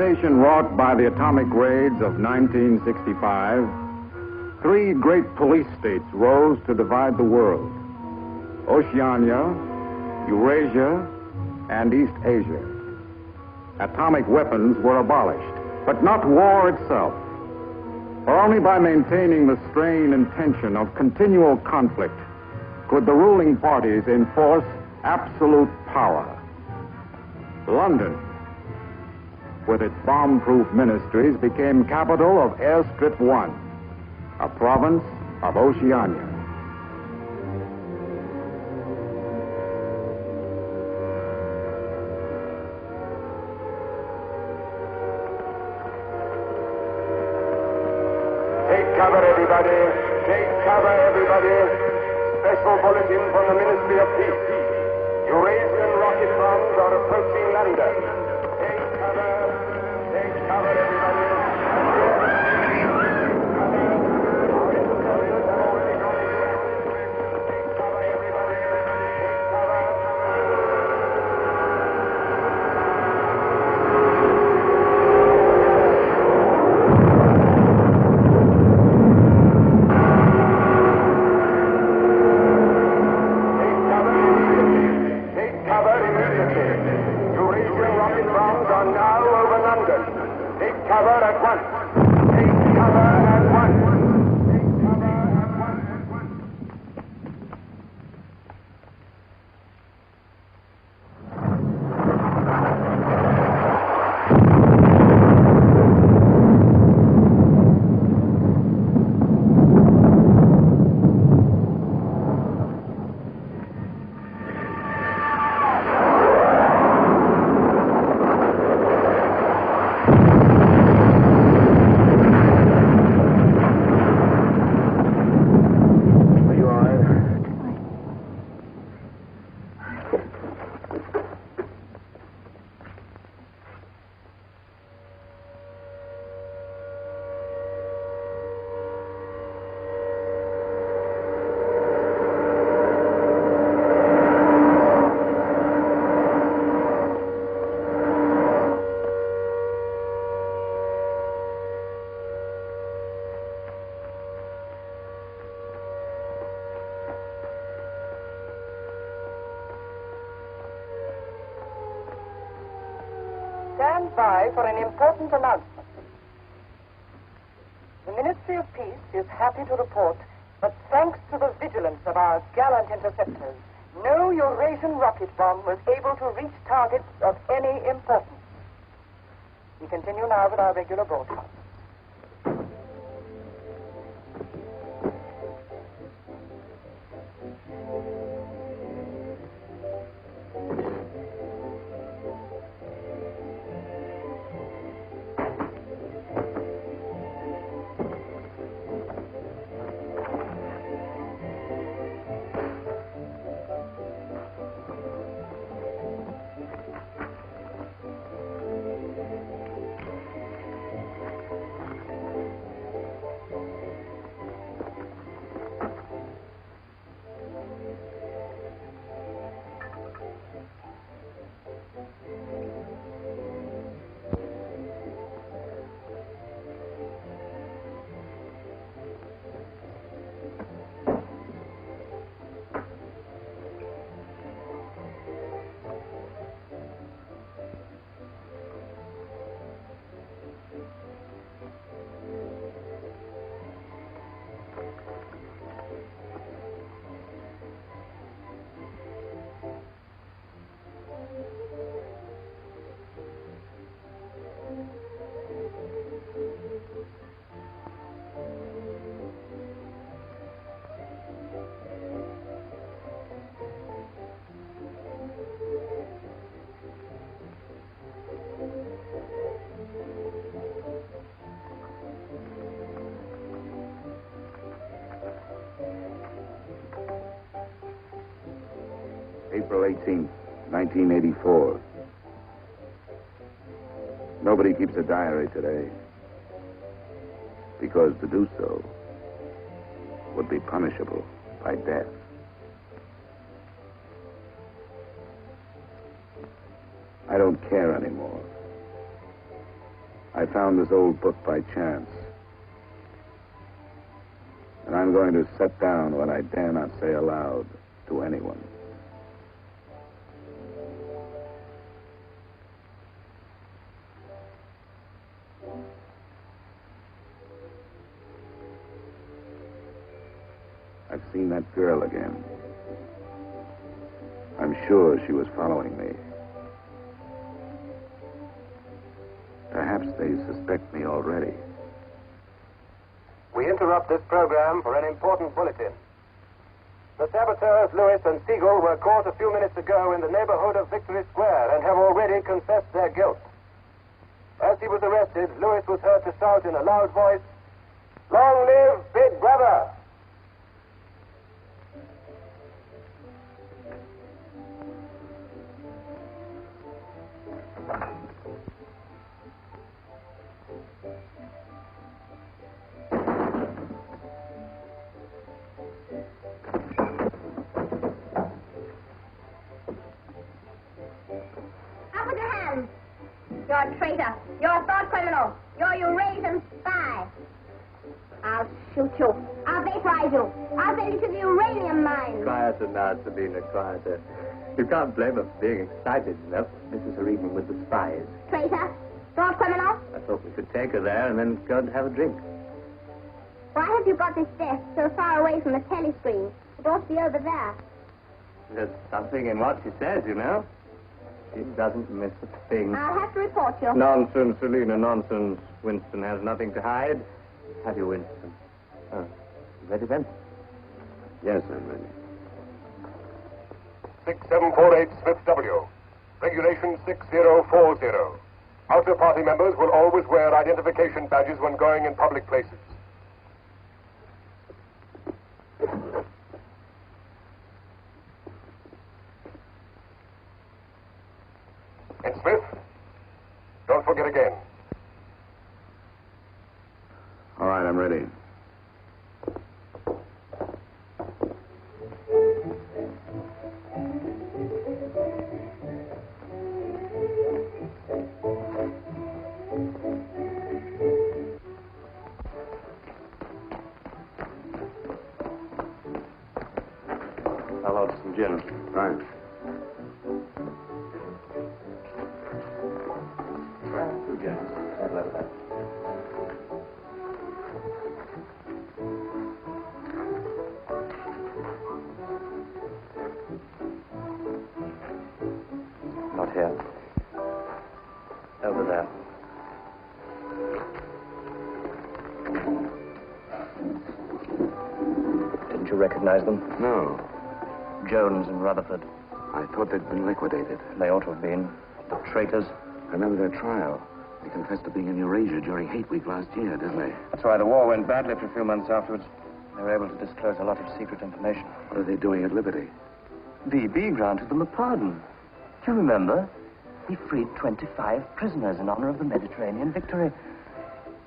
devastation wrought by the atomic raids of 1965, three great police states rose to divide the world: Oceania, Eurasia, and East Asia. Atomic weapons were abolished, but not war itself. For only by maintaining the strain and tension of continual conflict could the ruling parties enforce absolute power. London, with its bomb-proof ministries, became capital of Airstrip 1, a province of Oceania. Take cover, everybody. Take cover, everybody. Special bulletin from the Ministry of Peace. Eurasian rocket bombs are approaching London. Take cover, everybody. Stand by for an important announcement. The Ministry of Peace is happy to report that thanks to the vigilance of our gallant interceptors, no Eurasian rocket bomb was able to reach targets of any importance. We continue now with our regular broadcast. April 18th, 1984. Nobody keeps a diary today, because to do so would be punishable by death. I don't care anymore. I found this old book by chance. And I'm going to set down what I dare not say aloud to anyone. I've seen that girl again. I'm sure she was following me. Perhaps they suspect me already. We interrupt this program for an important bulletin. The saboteurs Lewis and Siegel were caught a few minutes ago in the neighborhood of Victory Square and have already confessed their guilt. As he was arrested, Lewis was heard to shout in a loud voice, "Long live Big Brother!" You're a traitor. You're a thought criminal. You're a Eurasian spy. I'll shoot you. I'll vaporize you. I'll send you to the uranium mine. Quieter now, Sabina, quieter. You can't blame her for being excited enough. This is her evening with the spies. Traitor. Thought criminal. I thought we could take her there and then go and have a drink. Why have you got this desk so far away from the telescreen? It ought to be over there. There's something in what she says, you know. She doesn't miss a thing. I'll have to report you. Nonsense, Selina, nonsense. Winston has nothing to hide. Have you, Winston? Oh, ready then? Yes, I'm ready. 6748 Smith W. Regulation 6040. Outer party members will always wear identification badges when going in public places. And Smith, don't forget again. All right, I'm ready. I'll order some gin. Fine. Two gins. I'd love that. Not here. Over there. Didn't you recognize them? No, Jones and Rutherford. I thought they'd been liquidated. They ought to have been. The traitors. I remember their trial. They confessed to being in Eurasia during Hate Week last year, didn't they? That's why the war went badly for a few months afterwards. They were able to disclose a lot of secret information. What are they doing at Liberty? BB granted them a pardon. Do you remember? He freed 25 prisoners in honor of the Mediterranean victory.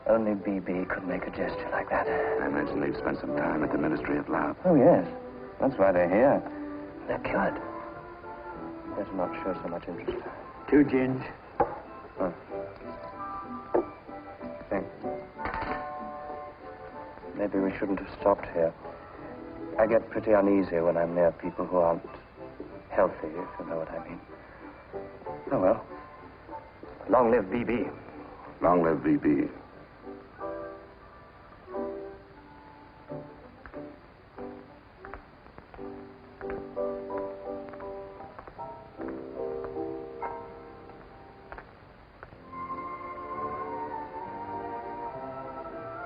Only BB could make a gesture like that. I imagine they've spent some time at the Ministry of Love. Oh, yes. That's why they're here. They're cured. Better not show so much interest. 2 gins. Oh. Thanks. Maybe we shouldn't have stopped here. I get pretty uneasy when I'm near people who aren't healthy, if you know what I mean. Oh, well. Long live BB. Long live VB.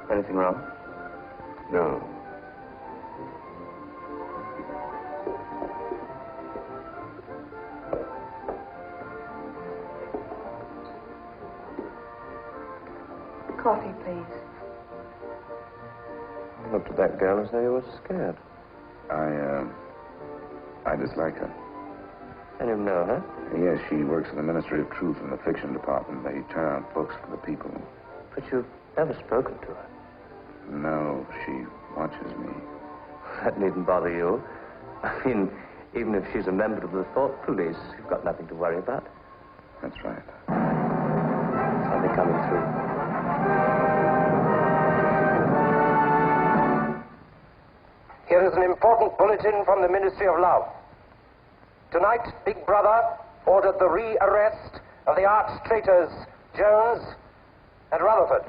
Anything wrong? No. Coffee, please. You looked at that girl as though you were scared. I dislike her. And you know her? Yes, she works in the Ministry of Truth in the fiction department. They turn out books for the people. But you've never spoken to her. No, she watches me. That needn't bother you. I mean, even if she's a member of the thought police, you've got nothing to worry about. That's right. Something coming through. Here is an important bulletin from the Ministry of Love. Tonight, Big Brother ordered the re-arrest of the arch-traitors Jones and Rutherford.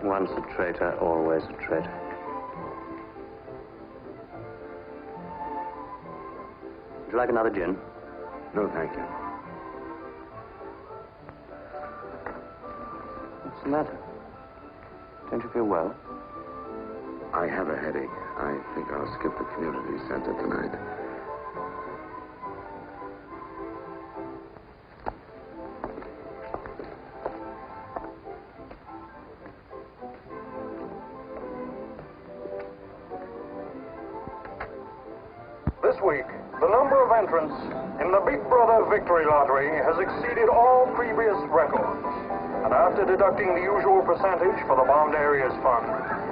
Once a traitor, always a traitor. Would you like another gin? No, thank you. What's the matter? Don't you feel well? I have a headache. I think I'll skip the community center tonight. This week, the number of entrants in the Big Brother Victory Lottery has exceeded all previous records. And after deducting the usual percentage for the Bombed Areas Fund,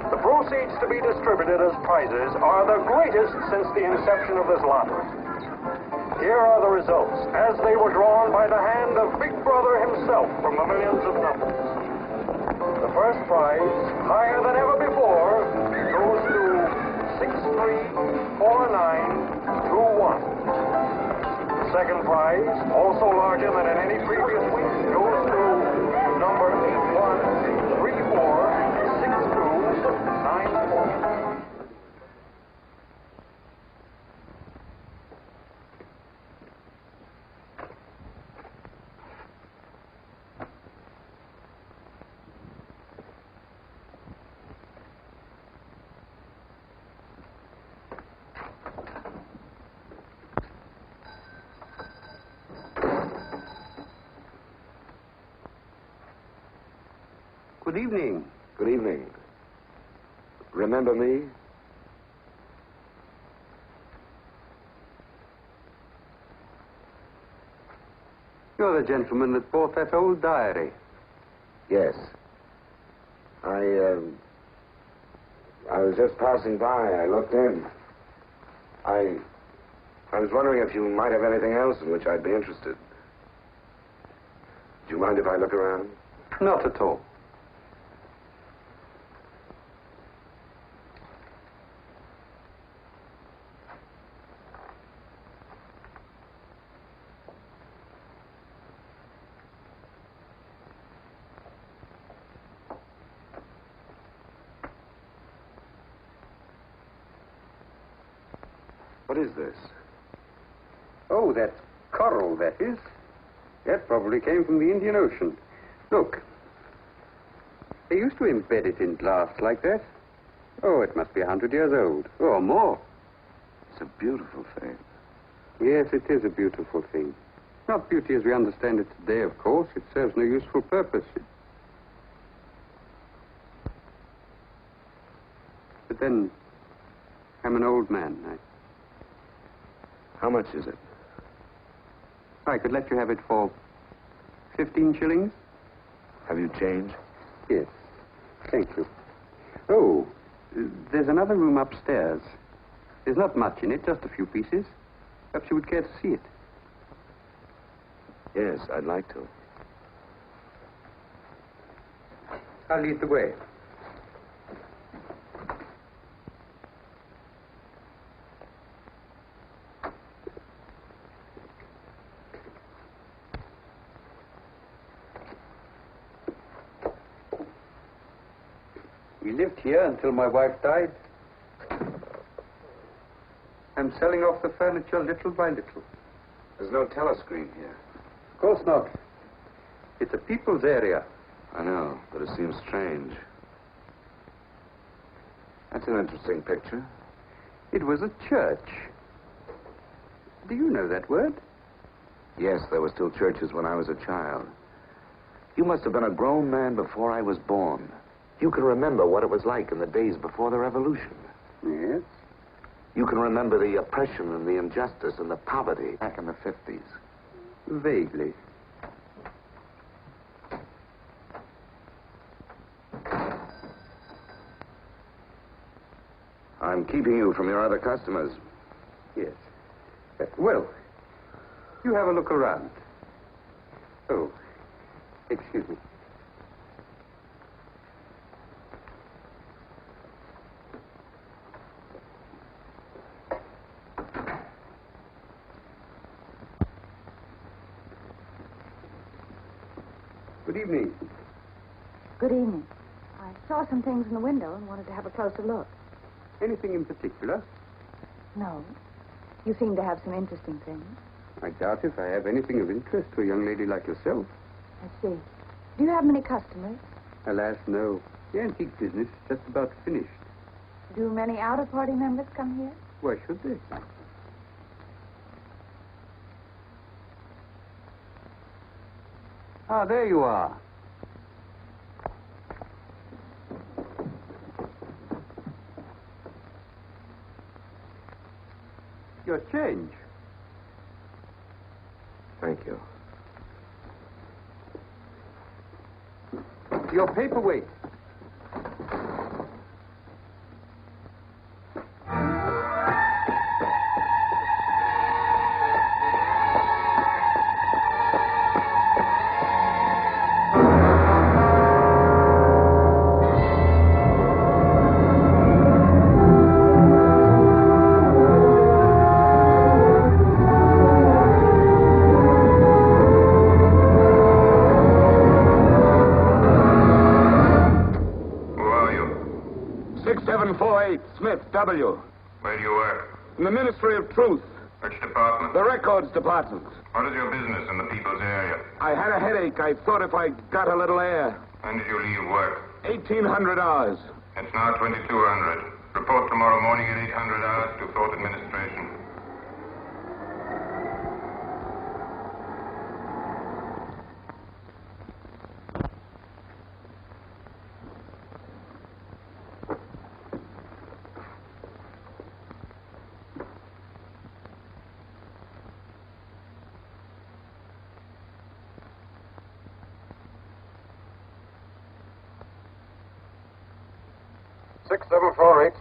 the proceeds to be distributed as prizes are the greatest since the inception of this lottery. Here are the results, as they were drawn by the hand of Big Brother himself from the millions of numbers. The first prize, higher than ever before, goes to 634921. The second prize, also larger than in any previous week, goes to number 81346294. Good evening. Good evening. Remember me? You're the gentleman that bought that old diary. Yes. I was just passing by. I looked in. I was wondering if you might have anything else in which I'd be interested. Do you mind if I look around? Not at all. What is this? Oh, that's coral, that is. That probably came from the Indian Ocean. Look. They used to embed it in glass like that. Oh, it must be 100 years old, or more. It's a beautiful thing. Yes, it is a beautiful thing. Not beauty as we understand it today, of course. It serves no useful purpose. But then, I'm an old man. How much is it? I could let you have it for 15 shillings. Have you changed? Yes. Thank you. Oh, there's another room upstairs. There's not much in it, just a few pieces. Perhaps you would care to see it. Yes, I'd like to. I'll lead the way. We lived here until my wife died. I'm selling off the furniture little by little. There's no telescreen here. Of course not. It's a people's area. I know, but it seems strange. That's an interesting picture. It was a church. Do you know that word? Yes, there were still churches when I was a child. You must have been a grown man before I was born. You can remember what it was like in the days before the revolution. Yes? You can remember the oppression and the injustice and the poverty back in the 50s. Vaguely. I'm keeping you from your other customers. Yes. Well, you have a look around. Oh, excuse me. Good evening. Good evening. I saw some things in the window and wanted to have a closer look. Anything in particular? No. You seem to have some interesting things. I doubt if I have anything of interest to a young lady like yourself. I see. Do you have many customers? Alas, no. The antique business is just about finished. Do many outer-party members come here? Why should they? Ah, there you are. Your change. Thank you. Your paperweight. W. Where do you work? In the Ministry of Truth. Which department? The Records Department. What is your business in the people's area? I had a headache. I thought if I got a little air. When did you leave work? 1,800 hours. It's now 2,200. Report tomorrow morning at 800 hours to Thought Administration.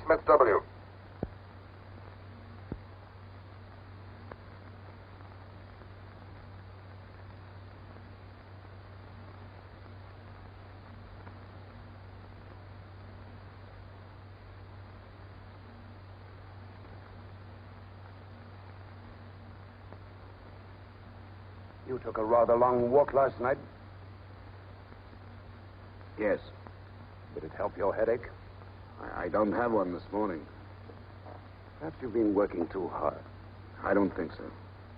Smith W. You took a rather long walk last night. Yes. Did it help your headache? I don't have one this morning. Perhaps you've been working too hard. I don't think so.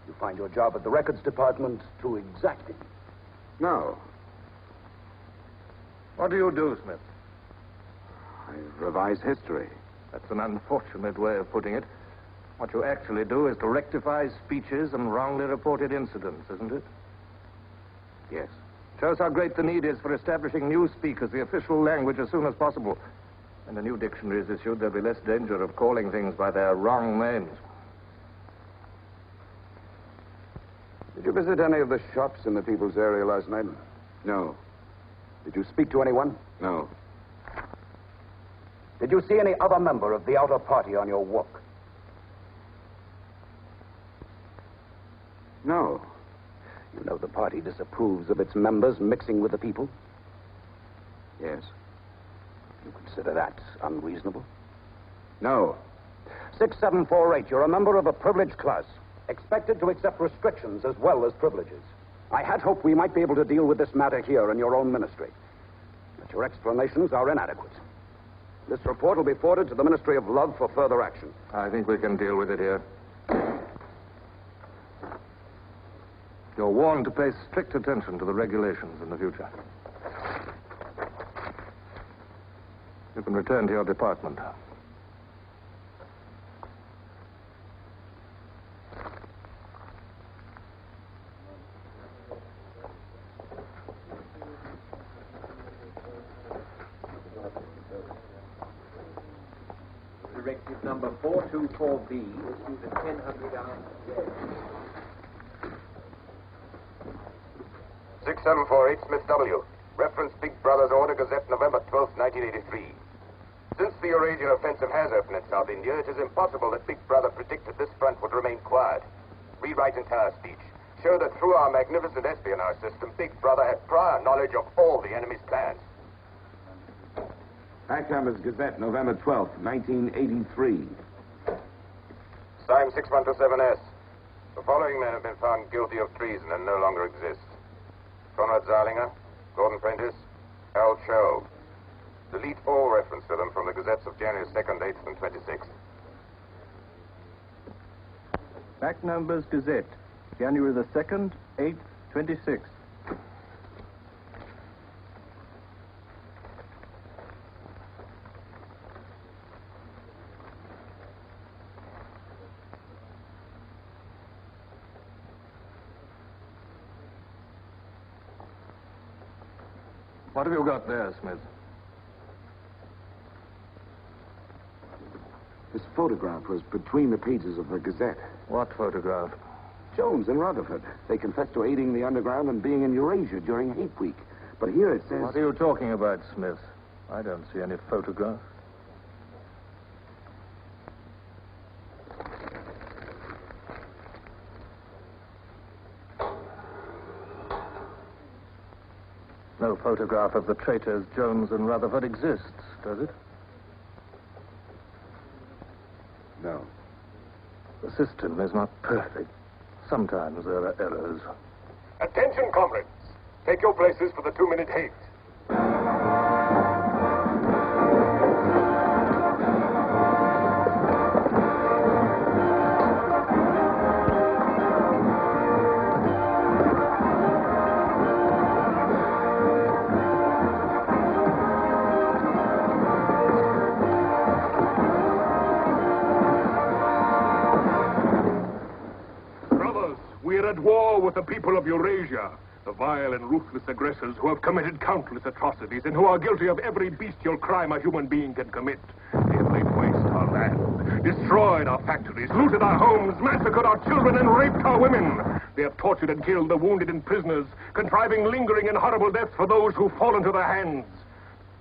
You find your job at the records department too exacting. No. What do you do, Smith? I revise history. That's an unfortunate way of putting it. What you actually do is to rectify speeches and wrongly reported incidents, isn't it? Yes. Shows how great the need is for establishing news speak as the official language as soon as possible. When a new dictionary is issued, there'll be less danger of calling things by their wrong names. Did you visit any of the shops in the people's area last night? No. Did you speak to anyone? No. Did you see any other member of the outer party on your walk? No. You know the party disapproves of its members mixing with the people? Yes. You consider that unreasonable? No. 6748, you're a member of a privileged class, expected to accept restrictions as well as privileges. I had hoped we might be able to deal with this matter here in your own ministry. But your explanations are inadequate. This report will be forwarded to the Ministry of Love for further action. I think we can deal with it here. You're warned to pay strict attention to the regulations in the future. You can return to your department. Directive number 424B, issued at 1000 hours today. 6748 Smith W. Reference Big Brother's Order Gazette, November 12, 1983. Since the Eurasian offensive has opened in South India, it is impossible that Big Brother predicted this front would remain quiet. Rewrite entire speech. Show that through our magnificent espionage system, Big Brother had prior knowledge of all the enemy's plans. Fact Numbers Gazette, November 12th, 1983. Signed 6127S. The following men have been found guilty of treason and no longer exist. Conrad Zarlinger, Gordon Prentice, Al Cho. Delete all reference to them from the gazettes of January 2nd, 8th, and 26th. Fact Numbers Gazette, January the 2nd, 8th, 26th. What have you got there, Smith? This photograph was between the pages of the Gazette. What photograph? Jones and Rutherford. They confessed to aiding the underground and being in Eurasia during hate week. But here it says... What are you talking about, Smith? I don't see any photograph. No photograph of the traitors Jones and Rutherford exists, does it? No. The system is not perfect. Sometimes there are errors. Attention, comrades. Take your places for the 2-minute hate. We're at war with the people of Eurasia, the vile and ruthless aggressors who have committed countless atrocities and who are guilty of every bestial crime a human being can commit. They have laid waste our land, destroyed our factories, looted our homes, massacred our children, and raped our women. They have tortured and killed the wounded and prisoners, contriving lingering and horrible deaths for those who fall into their hands.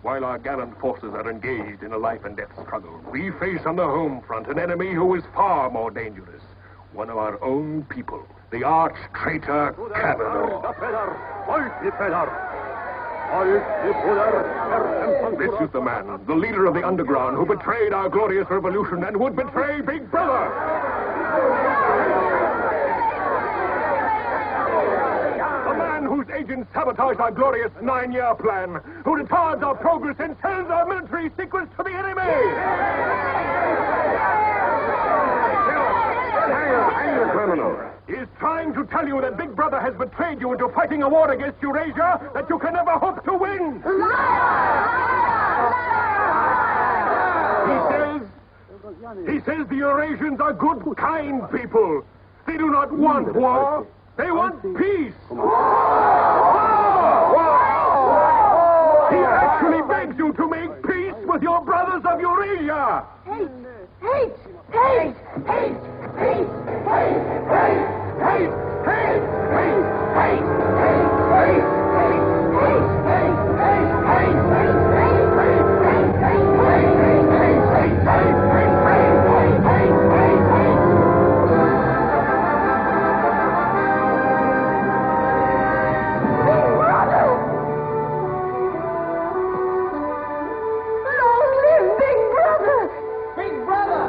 While our gallant forces are engaged in a life and death struggle, we face on the home front an enemy who is far more dangerous. One of our own people, the arch-traitor Cavanaugh. This is the man, the leader of the underground, who betrayed our glorious revolution and would betray Big Brother. The man whose agents sabotaged our glorious 9-year plan, who retards our progress and sells our military secrets to the enemy. Hang the criminal. He is trying to tell you that Big Brother has betrayed you into fighting a war against Eurasia that you can never hope to win. He says the Eurasians are good, kind people. They do not want war. They want peace. He actually begs you to make peace with your brothers of Eurasia. Hate! Hate! Hate! Hate! Hate! Hate! Hate! Hate! Hate! Hate! Hate! Hate! Big Brother!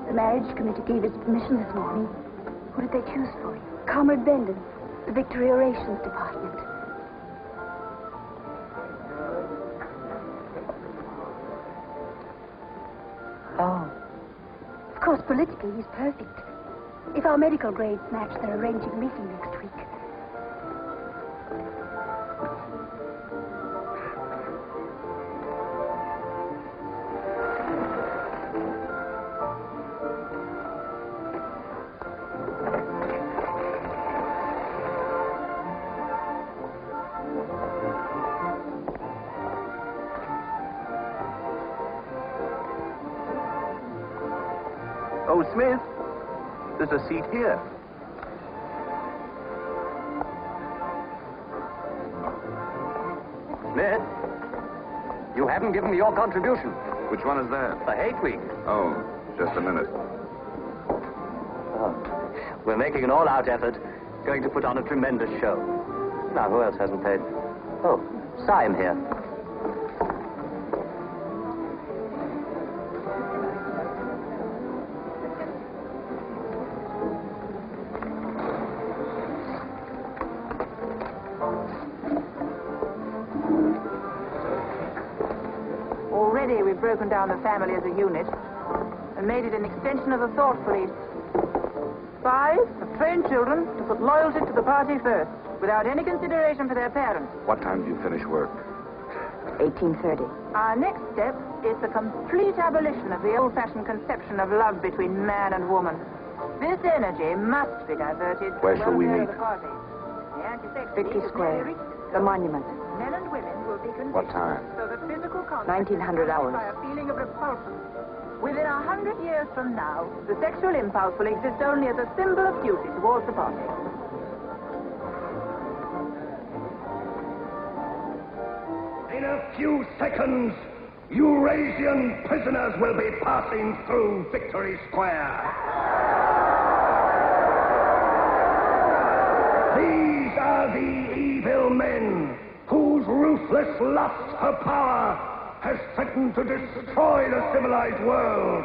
The marriage committee gave its permission this morning. Who did they choose for you? Comrade Bendon, the Victory Orations Department. Oh. Of course, politically, he's perfect. If our medical grades match, they're arranging a meeting next week. Oh, Smith, there's a seat here. Smith, you haven't given me your contribution. Which one is that? The Hate Week. Oh, just a minute. Oh, we're making an all-out effort, going to put on a tremendous show. Now, who else hasn't paid? Oh, Syme here. Already we've broken down the family as a unit and made it an extension of the thought police. 5 have trained children to put loyalty to the party first, without any consideration for their parents. What time do you finish work? 18:30. Our next step is the complete abolition of the old-fashioned conception of love between man and woman. This energy must be diverted to Where the shall we welfare meet? of the party. The anti-sex Vicky league has Square, nearly reached its the goal. monument. Men and women will be conditioned What time? so that physical contact 1900 is hours. by a feeling of repulsion. Within 100 years from now, the sexual impulse will exist only as a symbol of duty towards the party. In a few seconds, Eurasian prisoners will be passing through Victory Square. These are the evil men whose ruthless lust for power has threatened to destroy the civilized world.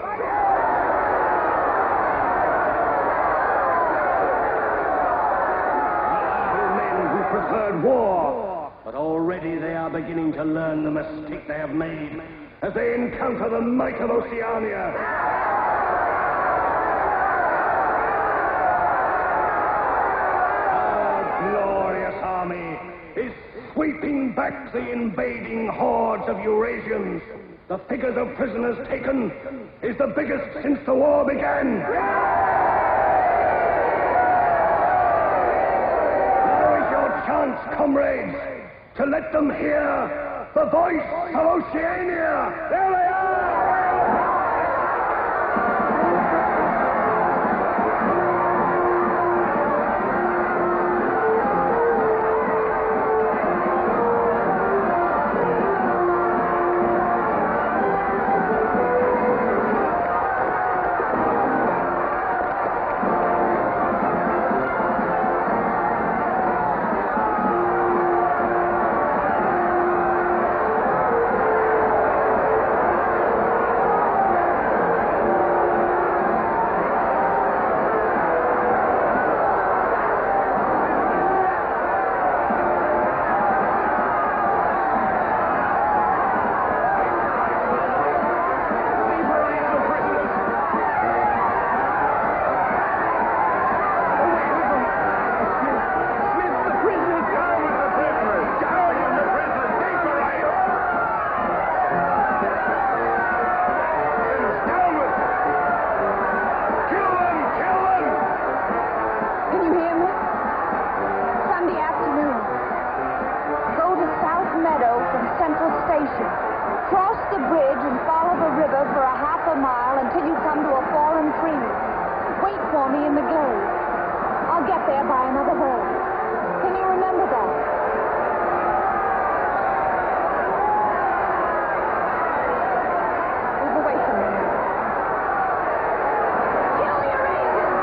Evil men who preferred war, but already they are beginning to learn the mistake they have made as they encounter the might of Oceania. Glorious army is sweeping back the invading hordes of Eurasians. The figures of prisoners taken is the biggest since the war began. Now is your chance, comrades, to let them hear the voice of Oceania. There they are! Cross the bridge and follow the the river for a half a mile until you come to a fallen tree. Wait for me in the glade. I'll get there by another boat. Can you remember that? Move away from me. Kill the Eurasians!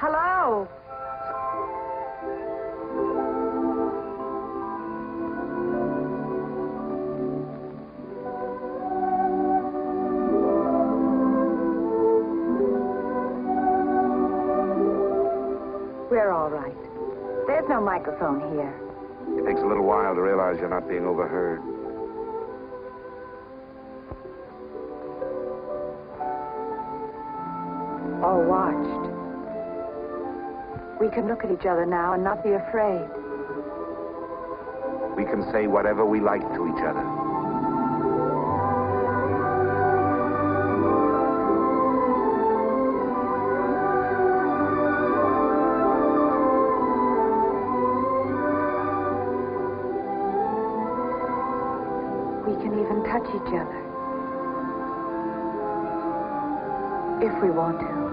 Hello. We're all right. There's no microphone here. It takes a little while to realize you're not being overheard. Or watched. We can look at each other now and not be afraid. We can say whatever we like to each other. We can even touch each other. If we want to.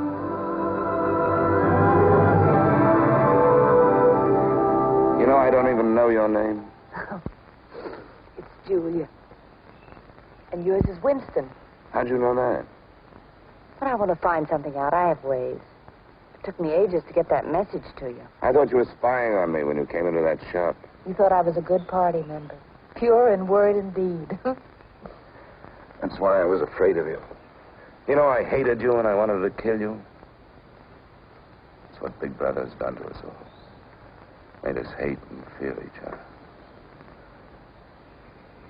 You know, I don't even know your name. It's Julia. And yours is Winston. How'd you know that? But I want to find something out. I have ways. It took me ages to get that message to you. I thought you were spying on me when you came into that shop. You thought I was a good party member. Pure in word and deed. That's why I was afraid of you. You know, I hated you and I wanted to kill you. That's what Big Brother's done to us all. Made us hate and fear each other.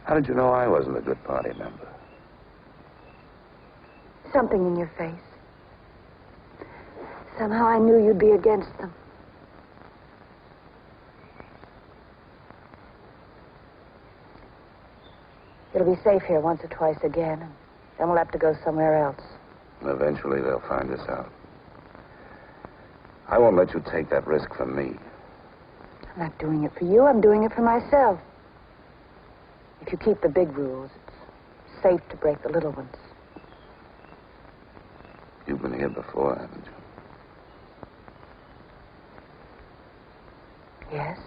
How did you know I wasn't a good party member? Something in your face. Somehow I knew you'd be against them. It'll be safe here once or twice again, and then we'll have to go somewhere else. Eventually they'll find us out. I won't let you take that risk for me. I'm not doing it for you. I'm doing it for myself. If you keep the big rules, it's safe to break the little ones. You've been here before, haven't you? Yes.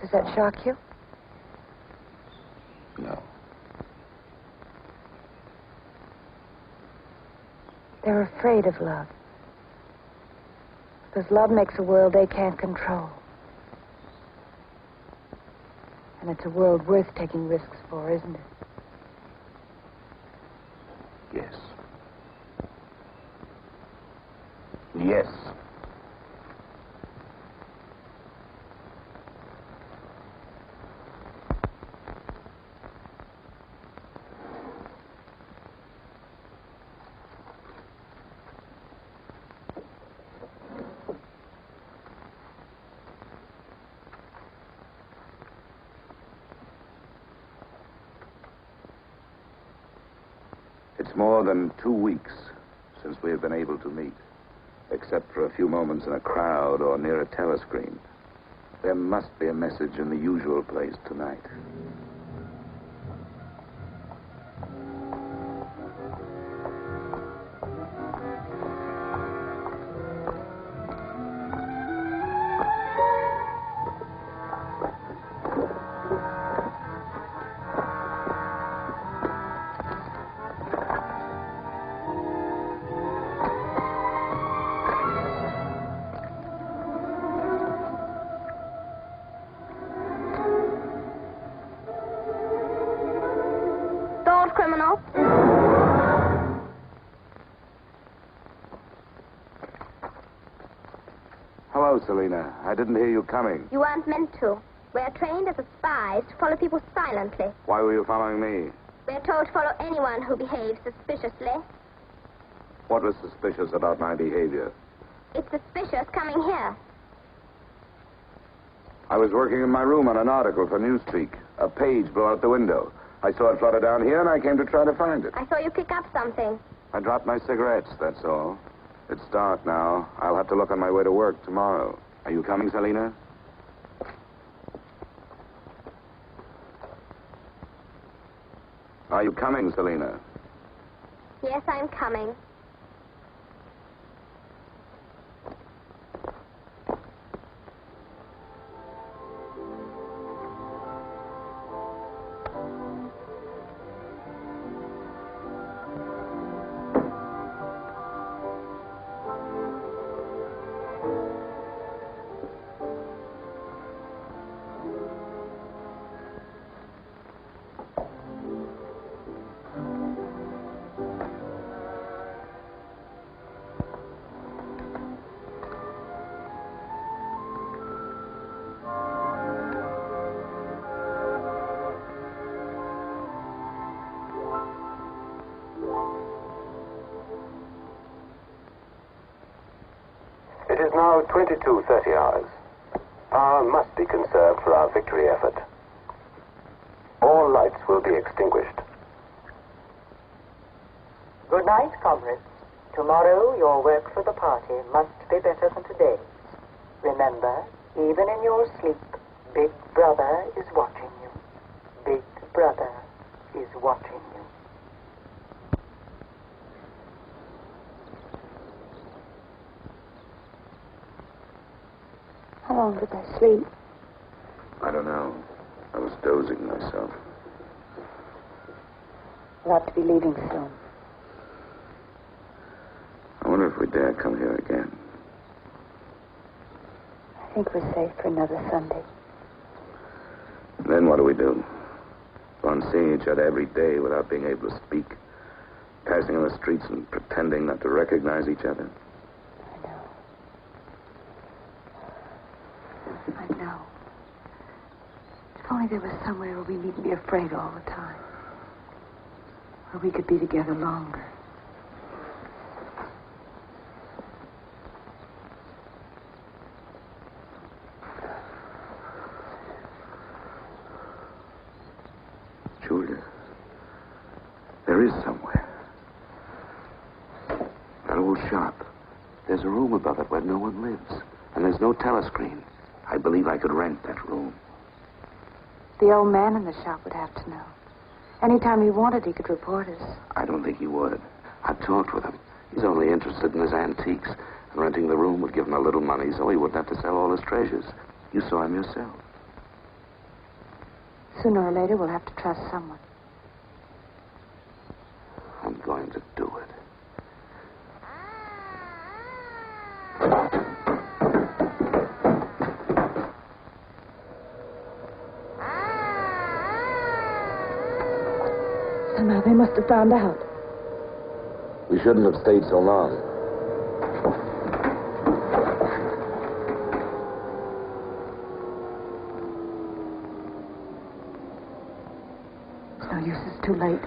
Does that shock you? No. They're afraid of love. Because love makes a world they can't control. And it's a world worth taking risks for, isn't it? Yes. Yes. It's more than 2 weeks since we have been able to meet, except for a few moments in a crowd or near a telescreen. There must be a message in the usual place tonight. Hello, Selina. I didn't hear you coming. You weren't meant to. We're trained as spies to follow people silently. Why were you following me? We're told to follow anyone who behaves suspiciously. What was suspicious about my behavior? It's suspicious coming here. I was working in my room on an article for Newspeak. A page blew out the window. I saw it flutter down here, and I came to try to find it. I saw you pick up something. I dropped my cigarettes, that's all. It's dark now. I'll have to look on my way to work tomorrow. Are you coming, Selina? Are you coming, Selina? Yes, I'm coming. It is now 22:30 hours. Power must be conserved for our victory effort. All lights will be extinguished. Good night, comrades. Tomorrow, your work for the party must be better than today. Remember, even in your sleep, Big Brother is watching you. Big Brother is watching you. How long did I sleep? I don't know. I was dozing myself. We'll have to be leaving soon. I wonder if we dare come here again. I think we're safe for another Sunday. Then what do we do? Go on seeing each other every day without being able to speak. Passing in the streets and pretending not to recognize each other. I know. If only there was somewhere where we needn't be afraid all the time. Where we could be together longer. Julia, there is somewhere. That old shop. There's a room above it where no one lives. And there's no telescreen. I believe I could rent that room. The old man in the shop would have to know. Anytime he wanted, he could report us. I don't think he would. I've talked with him. He's only interested in his antiques. And renting the room would give him a little money so he wouldn't have to sell all his treasures. You saw him yourself. Sooner or later, we'll have to trust someone. I'm going to do it. Somehow they must have found out. We shouldn't have stayed so long. It's no use, it's too late.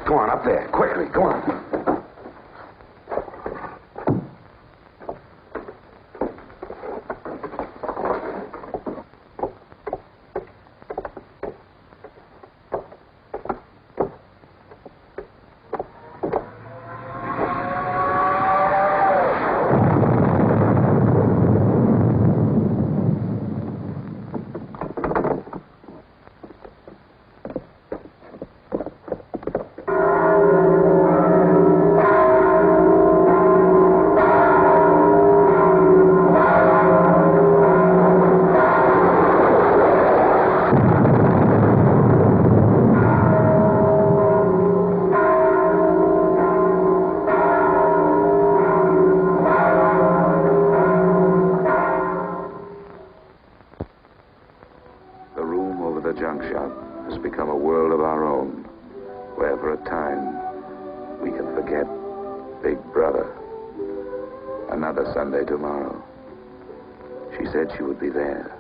Go on, up there. Quickly, go on. Another Sunday tomorrow. She said she would be there.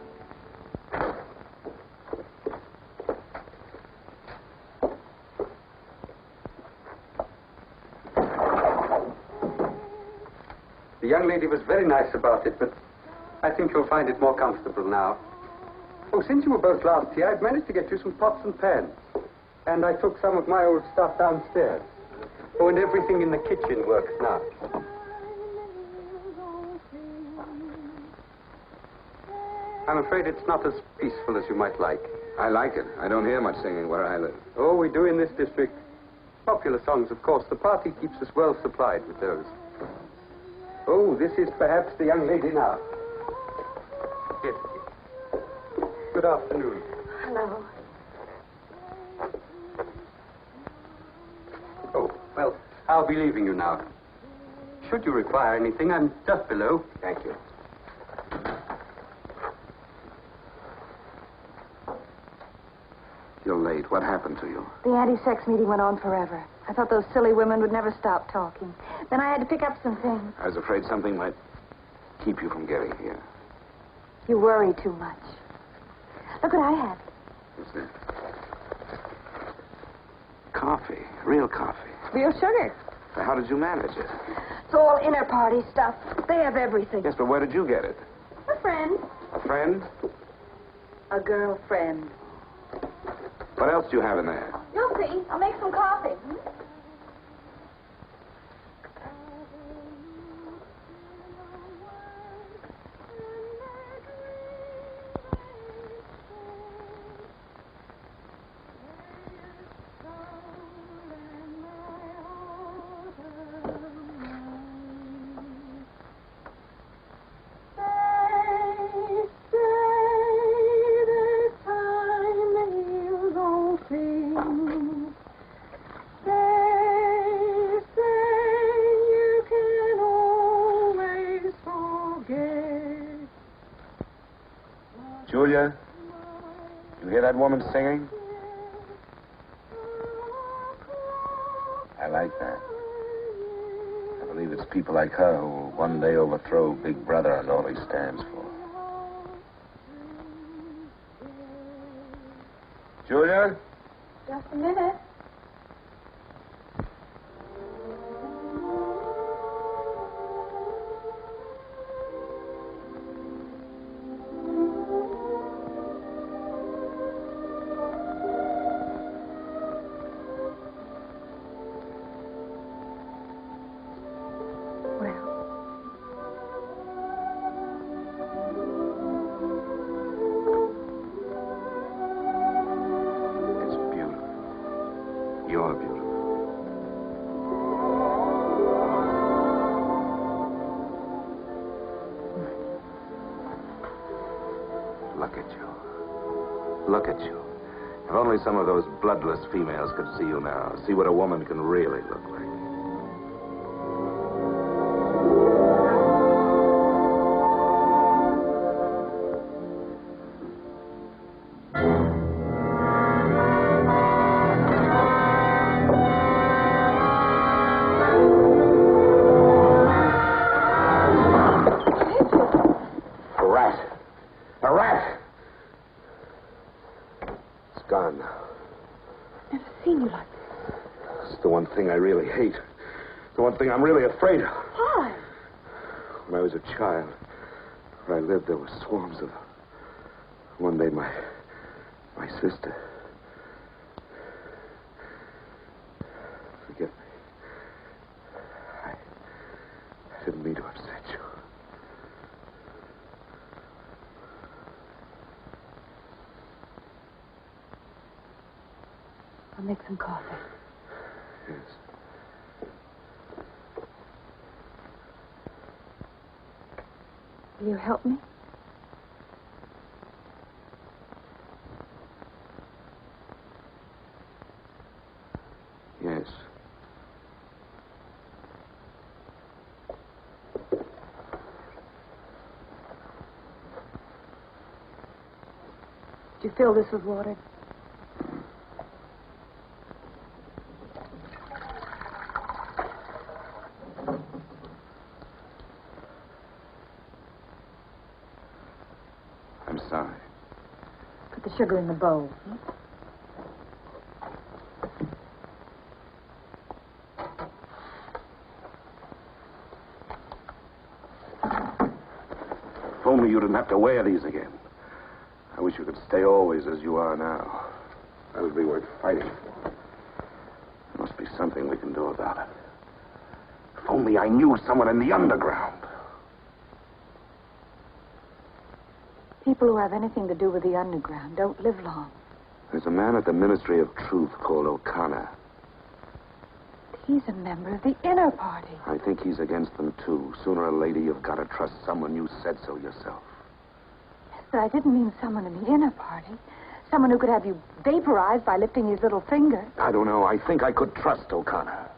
The young lady was very nice about it, but I think you'll find it more comfortable now. Oh, since you were both last here, I've managed to get you some pots and pans. And I took some of my old stuff downstairs. Oh, and everything in the kitchen works now. I'm afraid it's not as peaceful as you might like. I like it. I don't hear much singing where I live. Oh, we do in this district. Popular songs, of course. The party keeps us well supplied with those. Oh, this is perhaps the young lady now. Yes. Good afternoon. Hello. Oh, well, I'll be leaving you now. Should you require anything, I'm just below. Thank you. You're late. What happened to you? The anti-sex meeting went on forever. I thought those silly women would never stop talking. Then I had to pick up some things. I was afraid something might keep you from getting here. You worry too much. Look what I have. What's that? Coffee. Real coffee. Real sugar. How did you manage it? It's all inner party stuff. They have everything. Yes, but where did you get it? A friend. A friend? A girlfriend. What else do you have in there? You'll see. I'll make some coffee. Julia, you hear that woman singing? I like that. I believe it's people like her who will one day overthrow Big Brother and all he stands for. Julia? Just a minute. You're beautiful. Look at you. Look at you. If only some of those bloodless females could see you now, see what a woman can really look like. Gone now. Never seen you like this. It's the one thing I really hate. The one thing I'm really afraid of. Why? When I was a child, where I lived, there were swarms of them. One day, my sister. Forgive me. I didn't mean to upset you. I'll make some coffee. Yes. Will you help me? Yes. Did you fill this with water? I'm sorry. Put the sugar in the bowl. If only you didn't have to wear these again. I wish you could stay always as you are now. That would be worth fighting for. There must be something we can do about it. If only I knew someone in the underground. People who have anything to do with the underground don't live long. There's a man at the Ministry of Truth called O'Connor. He's a member of the inner party. I think he's against them, too. Sooner or later, you've got to trust someone. You said so yourself. Yes, but I didn't mean someone in the inner party. Someone who could have you vaporized by lifting his little finger. I don't know. I think I could trust O'Connor.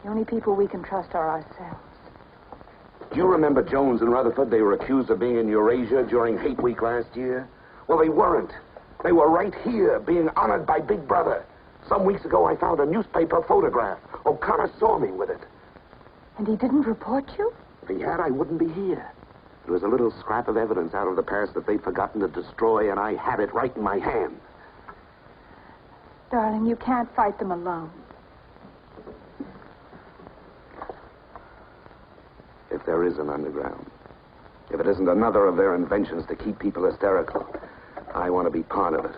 The only people we can trust are ourselves. Do you remember Jones and Rutherford? They were accused of being in Eurasia during Hate Week last year. Well, they weren't. They were right here, being honored by Big Brother. Some weeks ago, I found a newspaper photograph. O'Connor saw me with it. And he didn't report you? If he had, I wouldn't be here. It was a little scrap of evidence out of the past that they'd forgotten to destroy, and I had it right in my hand. Darling, you can't fight them alone. If there is an underground, if it isn't another of their inventions to keep people hysterical, I want to be part of it.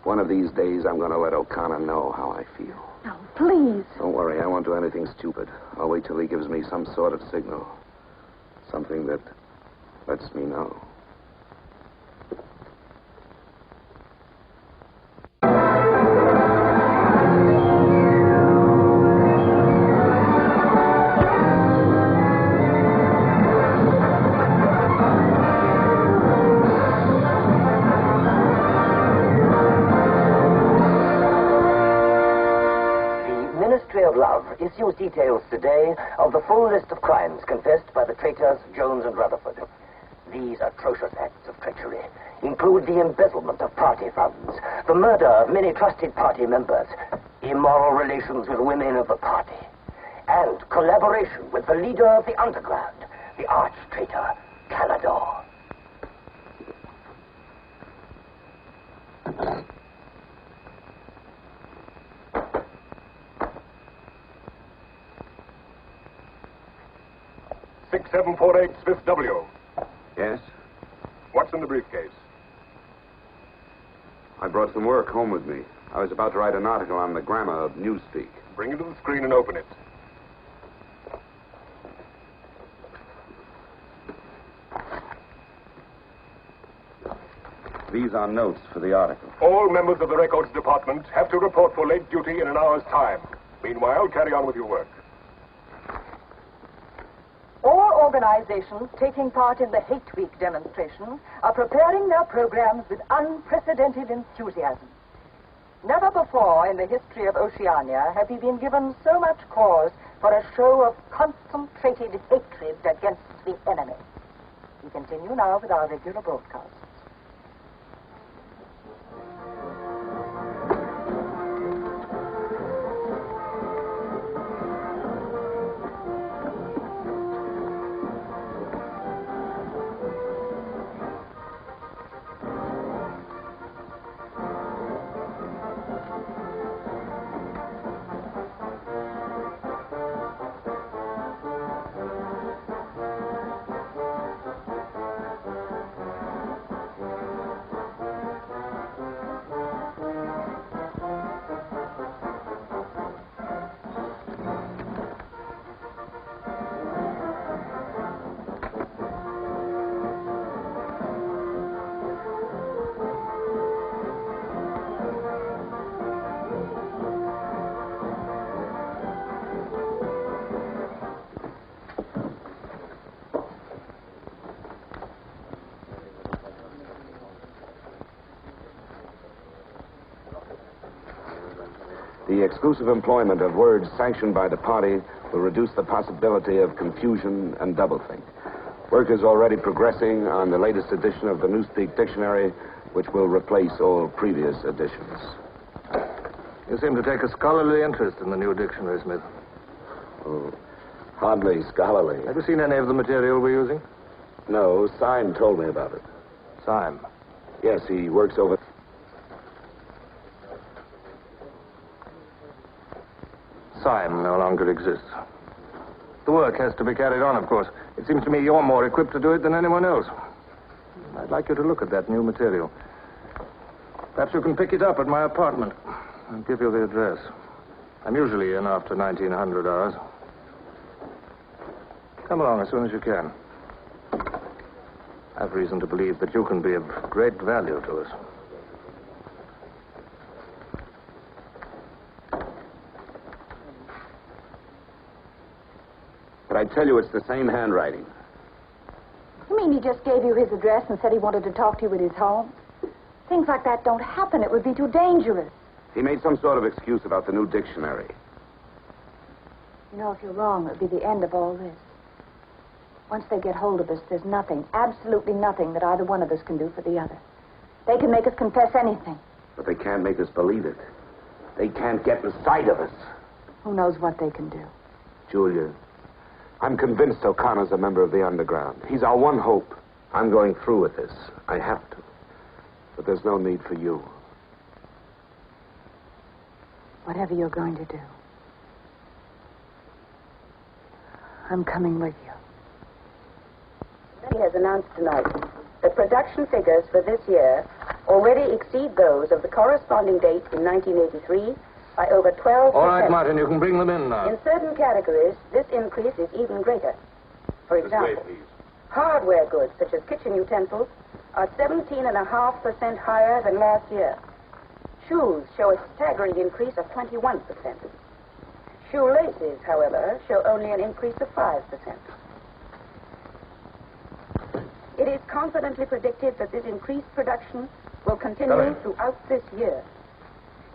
One of these days, I'm going to let O'Connor know how I feel. No, please. Don't worry, I won't do anything stupid. I'll wait till he gives me some sort of signal. Something that lets me know. Issues details today of the full list of crimes confessed by the traitors Jones and Rutherford. These atrocious acts of treachery include the embezzlement of party funds, the murder of many trusted party members, immoral relations with women of the party, and collaboration with the leader of the underground, the arch-traitor Canador. 6748 Smith W. Yes? What's in the briefcase? I brought some work home with me. I was about to write an article on the grammar of newspeak. Bring it to the screen and open it. These are notes for the article. All members of the records department have to report for late duty in an hour's time. Meanwhile, carry on with your work. All organizations taking part in the Hate Week demonstration are preparing their programs with unprecedented enthusiasm. Never before in the history of Oceania have we been given so much cause for a show of concentrated hatred against the enemy. We continue now with our regular broadcast. The exclusive employment of words sanctioned by the party will reduce the possibility of confusion and doublethink. Work is already progressing on the latest edition of the Newspeak Dictionary, which will replace all previous editions. You seem to take a scholarly interest in the new dictionary, Smith. Oh, hardly scholarly. Have you seen any of the material we're using? No, Sign told me about it. Syme. Yes, he works over... Syme no longer exists. The work has to be carried on, of course. It seems to me you're more equipped to do it than anyone else. I'd like you to look at that new material. Perhaps you can pick it up at my apartment. I'll give you the address. I'm usually in after 1900 hours. Come along as soon as you can. I've reason to believe that you can be of great value to us. But I tell you, it's the same handwriting. You mean he just gave you his address and said he wanted to talk to you at his home? Things like that don't happen. It would be too dangerous. He made some sort of excuse about the new dictionary. You know, if you're wrong, it would be the end of all this. Once they get hold of us, there's nothing, absolutely nothing that either one of us can do for the other. They can make us confess anything. But they can't make us believe it. They can't get inside of us. Who knows what they can do? Julia, I'm convinced O'Connor's a member of the underground. He's our one hope. I'm going through with this. I have to. But there's no need for you. Whatever you're going to do, I'm coming with you. He has announced tonight that production figures for this year already exceed those of the corresponding date in 1983 by over 12%. All right, Martin, you can bring them in now. In certain categories, this increase is even greater. For example, hardware goods such as kitchen utensils are 17.5% higher than last year. Shoes show a staggering increase of 21%. Shoelaces, however, show only an increase of 5%. It is confidently predicted that this increased production will continue throughout this year.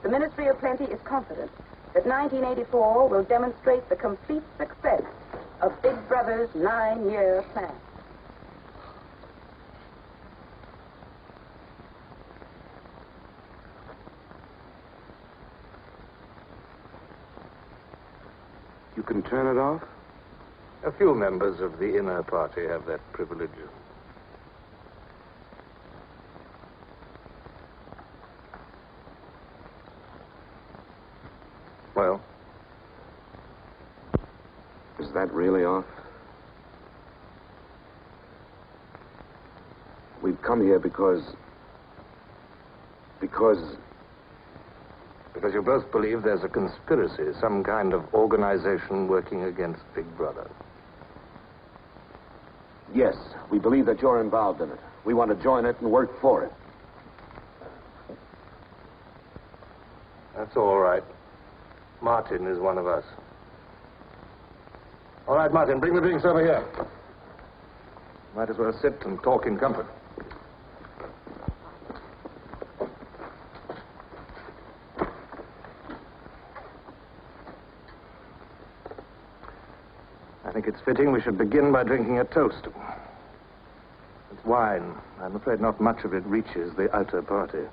The Ministry of Plenty is confident that 1984 will demonstrate the complete success of Big Brother's 9-year plan. You can turn it off? A few members of the inner party have that privilege. Well? Is that really off? We've come here because you both believe there's a conspiracy, some kind of organization working against Big Brother. Yes, we believe that you're involved in it. We want to join it and work for it. That's all right. Martin is one of us. All right, Martin, bring the drinks over here. Might as well sit and talk in comfort. I think it's fitting we should begin by drinking a toast. It's wine. I'm afraid not much of it reaches the outer party.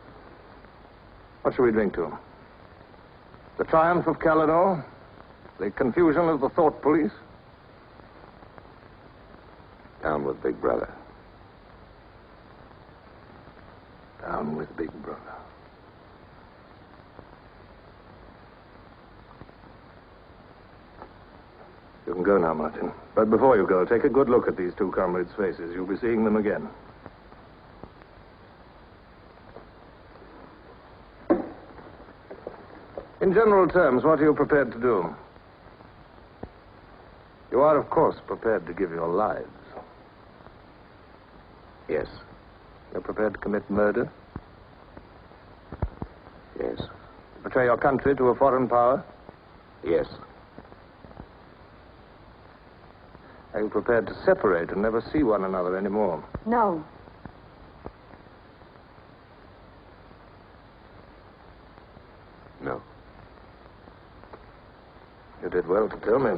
What shall we drink to? The triumph of Calidor? The confusion of the thought police? Down with Big Brother. Down with Big Brother. You can go now, Martin. But before you go, take a good look at these two comrades' faces. You'll be seeing them again. In general terms, what are you prepared to do? You are, of course, prepared to give your lives. Yes. You're prepared to commit murder? Yes. Betray your country to a foreign power? Yes. Are you prepared to separate and never see one another anymore? No. No. You did well to tell me.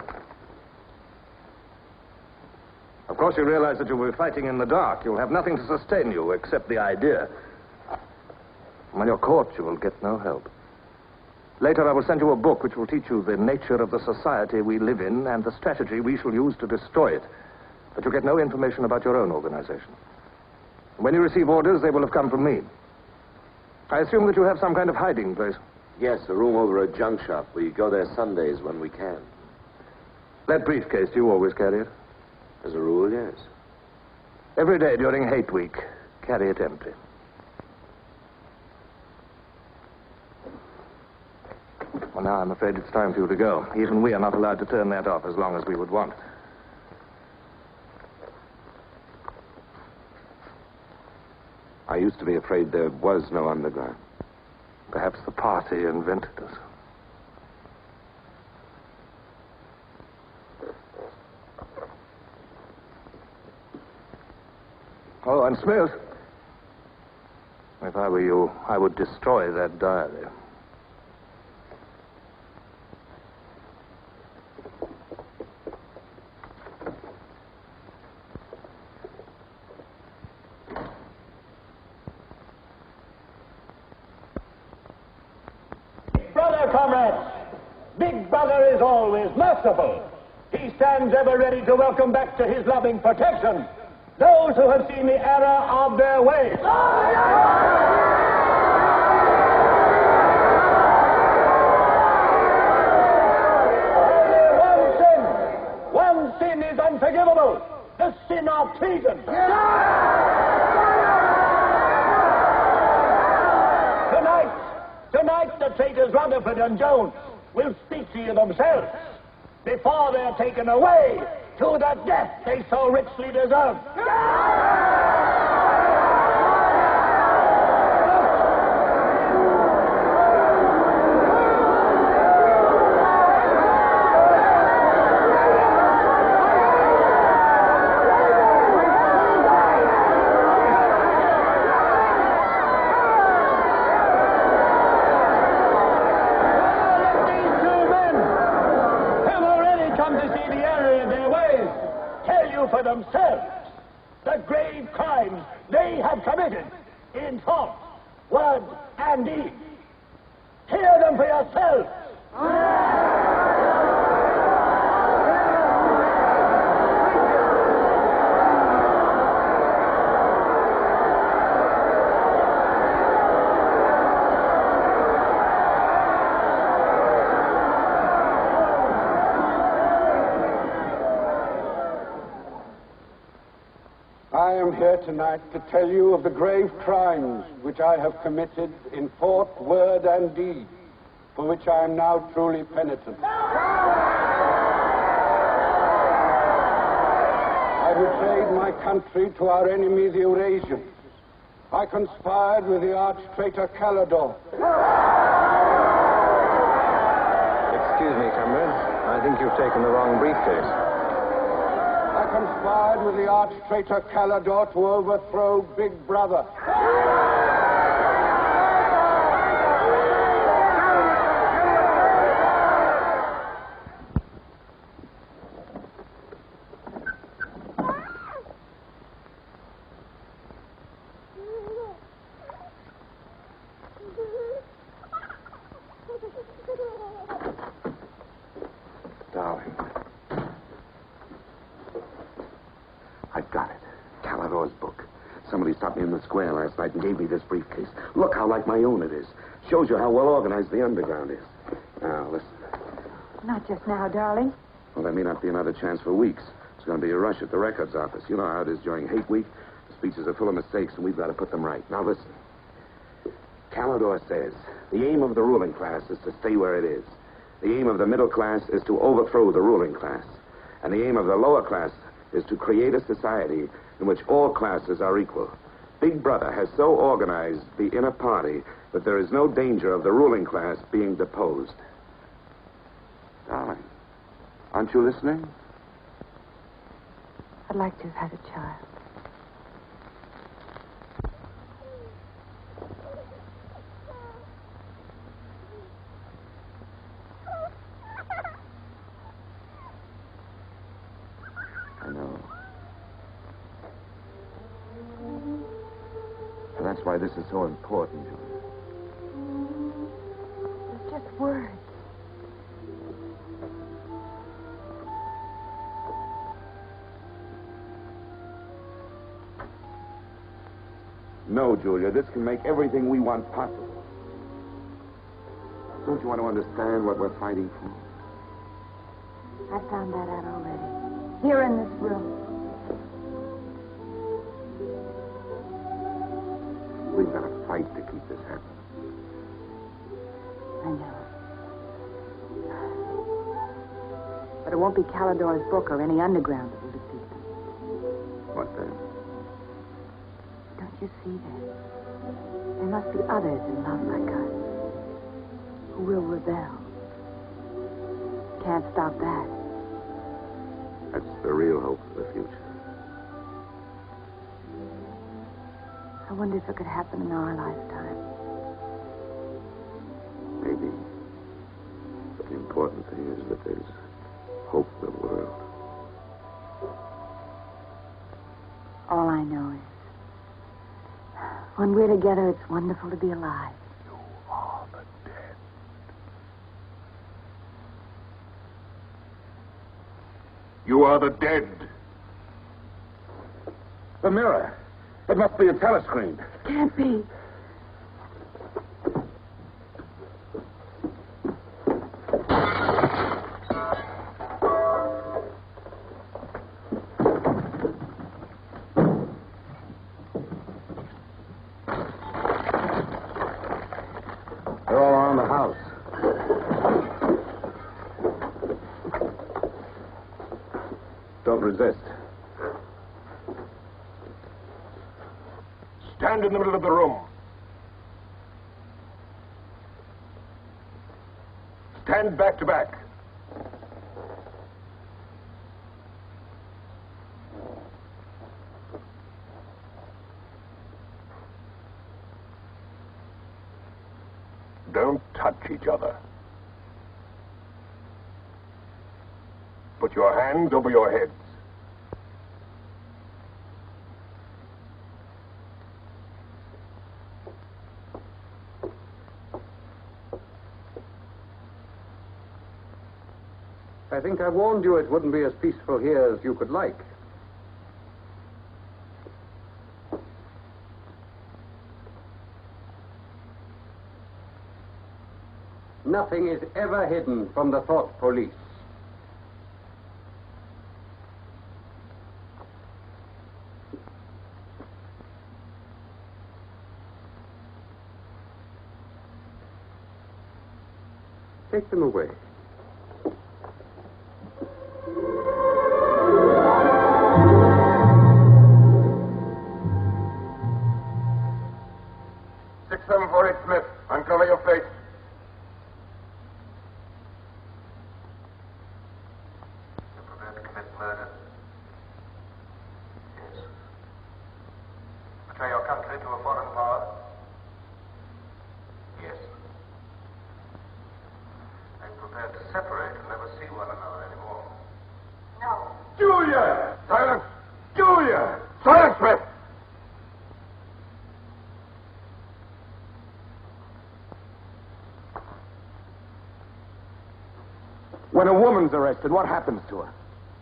Of course, you realize that you'll be fighting in the dark. You'll have nothing to sustain you except the idea. When you're caught, you will get no help. Later, I will send you a book which will teach you the nature of the society we live in and the strategy we shall use to destroy it. But you get no information about your own organization. When you receive orders, they will have come from me. I assume that you have some kind of hiding place. Yes, a room over a junk shop. We go there Sundays when we can. That briefcase, do you always carry it? As a rule, yes. Every day during hate week, carry it empty. Well, now I'm afraid it's time for you to go. Even we are not allowed to turn that off as long as we would want. I used to be afraid there was no underground. Perhaps the party invented us. Oh, and Smith, if I were you, I would destroy that diary. Brother, comrades, Big Brother is always merciful. He stands ever ready to welcome back to his loving protection those who have seen the error of their ways. Only one sin is unforgivable, the sin of treason. Tonight, the traitors Rutherford and Jones will speak to you themselves before they're taken away to the death they so richly deserve. For themselves the grave crimes they have committed in thought, word, and deed. Hear them for yourselves. I am here tonight to tell you of the grave crimes which I have committed in thought, word, and deed, for which I am now truly penitent. I betrayed my country to our enemy, the Eurasians. I conspired with the arch-traitor Calidore. Excuse me, comrade. I think you've taken the wrong briefcase. I conspired with the arch-traitor Calidore to overthrow Big Brother. Darling. I've got it. Calidore's book. Somebody stopped me in the square last night and gave me this briefcase. Look how like my own it is. Shows you how well organized the underground is. Now, listen. Not just now, darling. Well, there may not be another chance for weeks. There's going to be a rush at the records office. You know how it is during hate week. The speeches are full of mistakes, and we've got to put them right. Now, listen. Calidore says the aim of the ruling class is to stay where it is. The aim of the middle class is to overthrow the ruling class. And the aim of the lower class is to create a society in which all classes are equal. Big Brother has so organized the inner party that there is no danger of the ruling class being deposed. Darling, aren't you listening? I'd like to have had a child. I know. And that's why this is so important, Julia. It's just words. No, Julia, this can make everything we want possible. Don't you want to understand what we're fighting for? I found that out already. Here in this room. We've got to fight to keep this happening. I know. But it won't be Calidor's book or any underground that will defeat them. What then? Don't you see that? There must be others in love like us who will rebel. Can't stop that. That's the real hope for the future. I wonder if it could happen in our lifetime. Maybe. But the important thing is that there's hope in the world. All I know is, when we're together, it's wonderful to be alive. You are the dead. You are the dead. The mirror. It must be a telescreen. Can't be. They're all around the house. Don't resist. Stand in the middle of the room. Stand back to back. Don't touch each other. Put your hands over your heads. I think I warned you it wouldn't be as peaceful here as you could like. Nothing is ever hidden from the thought police. Take them away. Smith, uncover your face. You're prepared to commit murder? Yes. Betray your country to a foreign power? Yes. Are you prepared to separate and never see one another anymore? No. Julia! Silence! Julia! Silence, Smith! When a woman's arrested, what happens to her?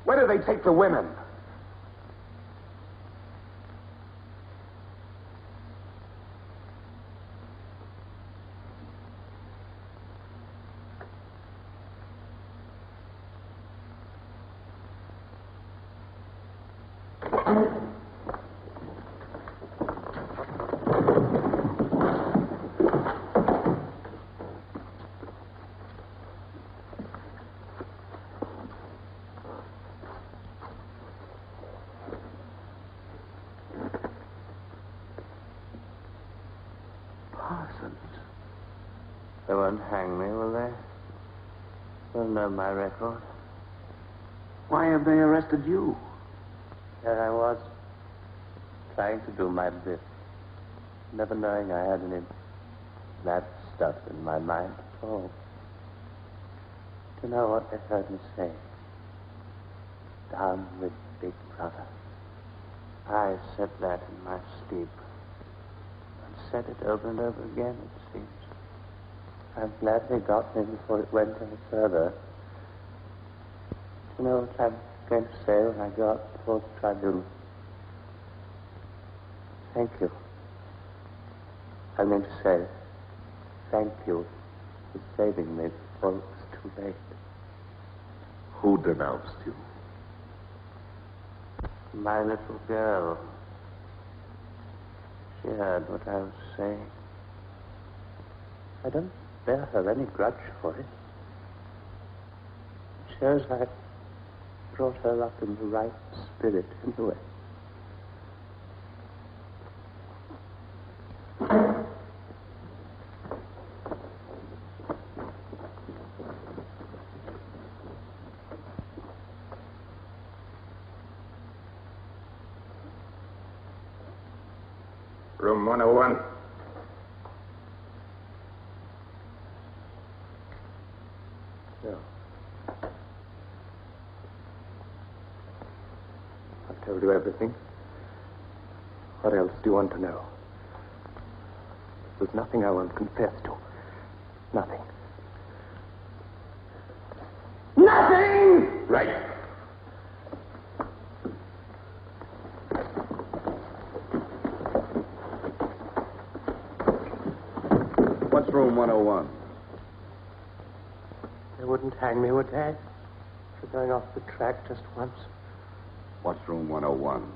Where do they take the women? They won't hang me, will they? They'll know my record. Why have they arrested you? There I was, trying to do my bit, never knowing I had any bad stuff in my mind at all. Do you know what they heard me say? Down with Big Brother. I said that in my sleep. And said it over and over again, it seems. I'm glad they got me before it went any further. Do you know what I'm going to say when I go up before the tribunal? Thank you. I meant to say thank you for saving me before it was too late. Who denounced you? My little girl. She heard what I was saying. I don't bear her any grudge for it. It shows I brought her up in the right spirit anyway. Room 101. No. I've told you everything. What else do you want to know? There's nothing I won't confess to. Nothing. Nothing! Right. What's room 101? They wouldn't hang me, would they? For going off the track just once. What's room 101?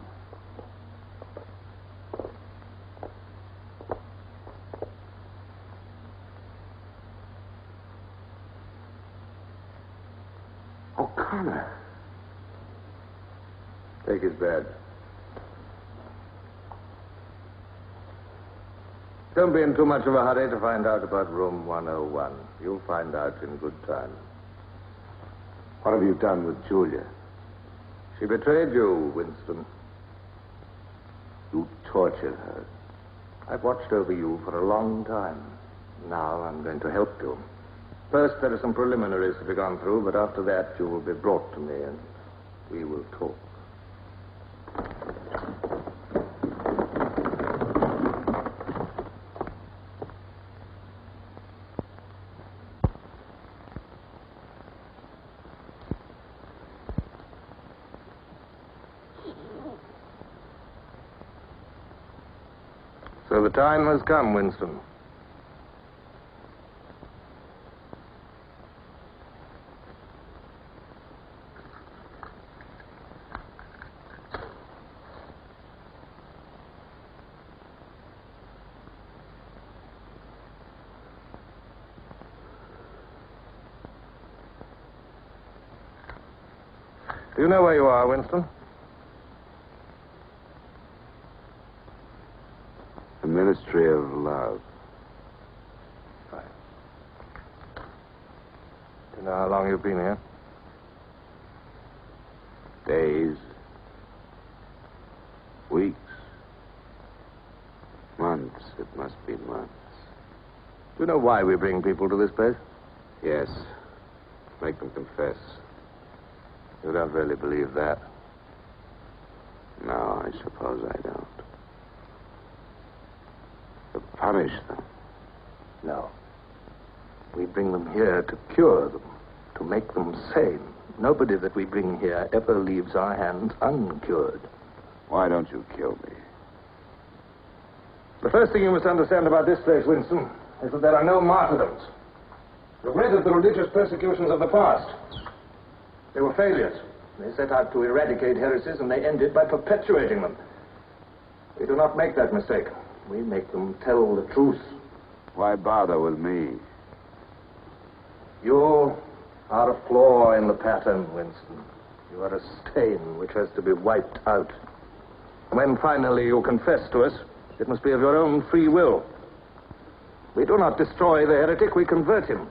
O'Connor. Take his bed. Don't be in too much of a hurry to find out about room 101. You'll find out in good time. What have you done with Julia? She betrayed you, Winston. You tortured her. I've watched over you for a long time. Now I'm going to help you. First, there are some preliminaries to be gone through, but after that, you will be brought to me and we will talk. So the time has come, Winston. Do you know where you are, Winston? The Ministry of Love. Fine. Do you know how long you've been here? Days. Weeks. Months. It must be months. Do you know why we bring people to this place? Yes. Make them confess. You don't really believe that? No, I suppose I don't. To punish them. No. We bring them here to cure them, to make them sane. Nobody that we bring here ever leaves our hands uncured. Why don't you kill me? The first thing you must understand about this place, Winston, is that there are no martyrdoms. You've read of the religious persecutions of the past. They were failures. They set out to eradicate heresies, and they ended by perpetuating them. We do not make that mistake. We make them tell the truth. Why bother with me? You are a flaw in the pattern, Winston. You are a stain which has to be wiped out. When finally you confess to us, it must be of your own free will. We do not destroy the heretic, we convert him.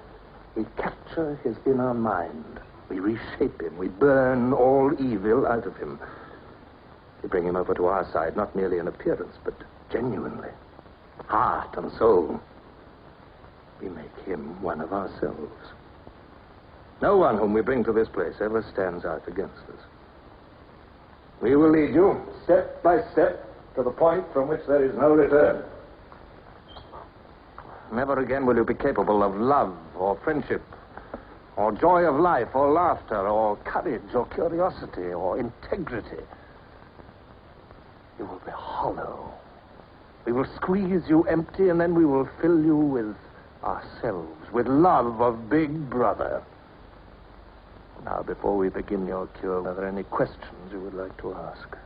We capture his inner mind. We reshape him. We burn all evil out of him. We bring him over to our side, not merely in appearance, but genuinely. Heart and soul. We make him one of ourselves. No one whom we bring to this place ever stands out against us. We will lead you, step by step, to the point from which there is no return. Never again will you be capable of love or friendship, or joy of life, or laughter, or courage, or curiosity, or integrity. You will be hollow, We will squeeze you empty, and then we will fill you with ourselves, with love of Big Brother. Now, before we begin your cure, are there any questions you would like to ask?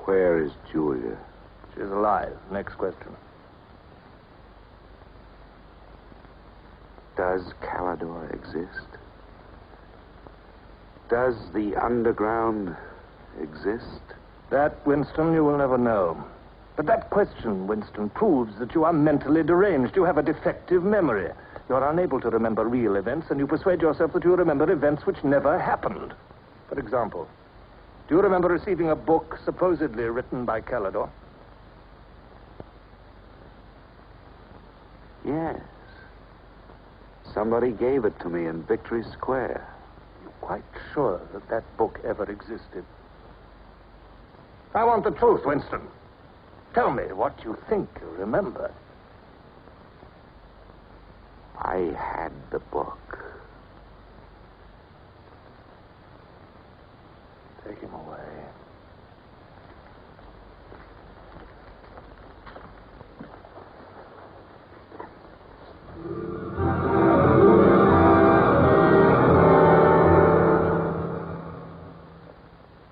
Where is Julia? She's alive. Next question. Does Calidor exist? Does the underground exist? That, Winston, you will never know. But that question, Winston, proves that you are mentally deranged. You have a defective memory. You are unable to remember real events, and you persuade yourself that you remember events which never happened. For example, do you remember receiving a book supposedly written by Calidor? Yes. Somebody gave it to me in Victory Square. You're quite sure that that book ever existed? I want the truth, Winston. Tell me what you think you remember. I had the book. Take him away.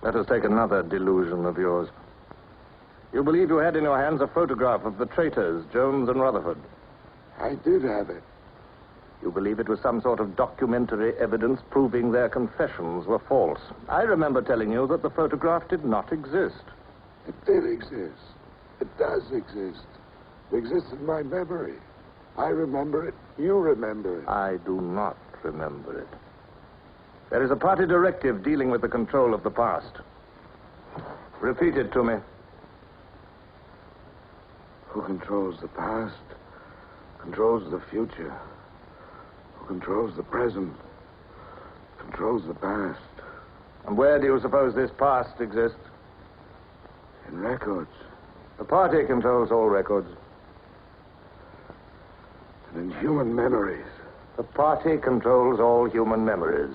Let us take another delusion of yours. You believe you had in your hands a photograph of the traitors, Jones and Rutherford. I did have it. You believe it was some sort of documentary evidence proving their confessions were false. I remember telling you that the photograph did not exist. It did exist. It does exist. It exists in my memory. I remember it. You remember it. I do not remember it. There is a party directive dealing with the control of the past. Repeat it to me. Who controls the past controls the future. Who controls the present controls the past. And where do you suppose this past exists? In records. The party controls all records. And in human memories. The party controls all human memories.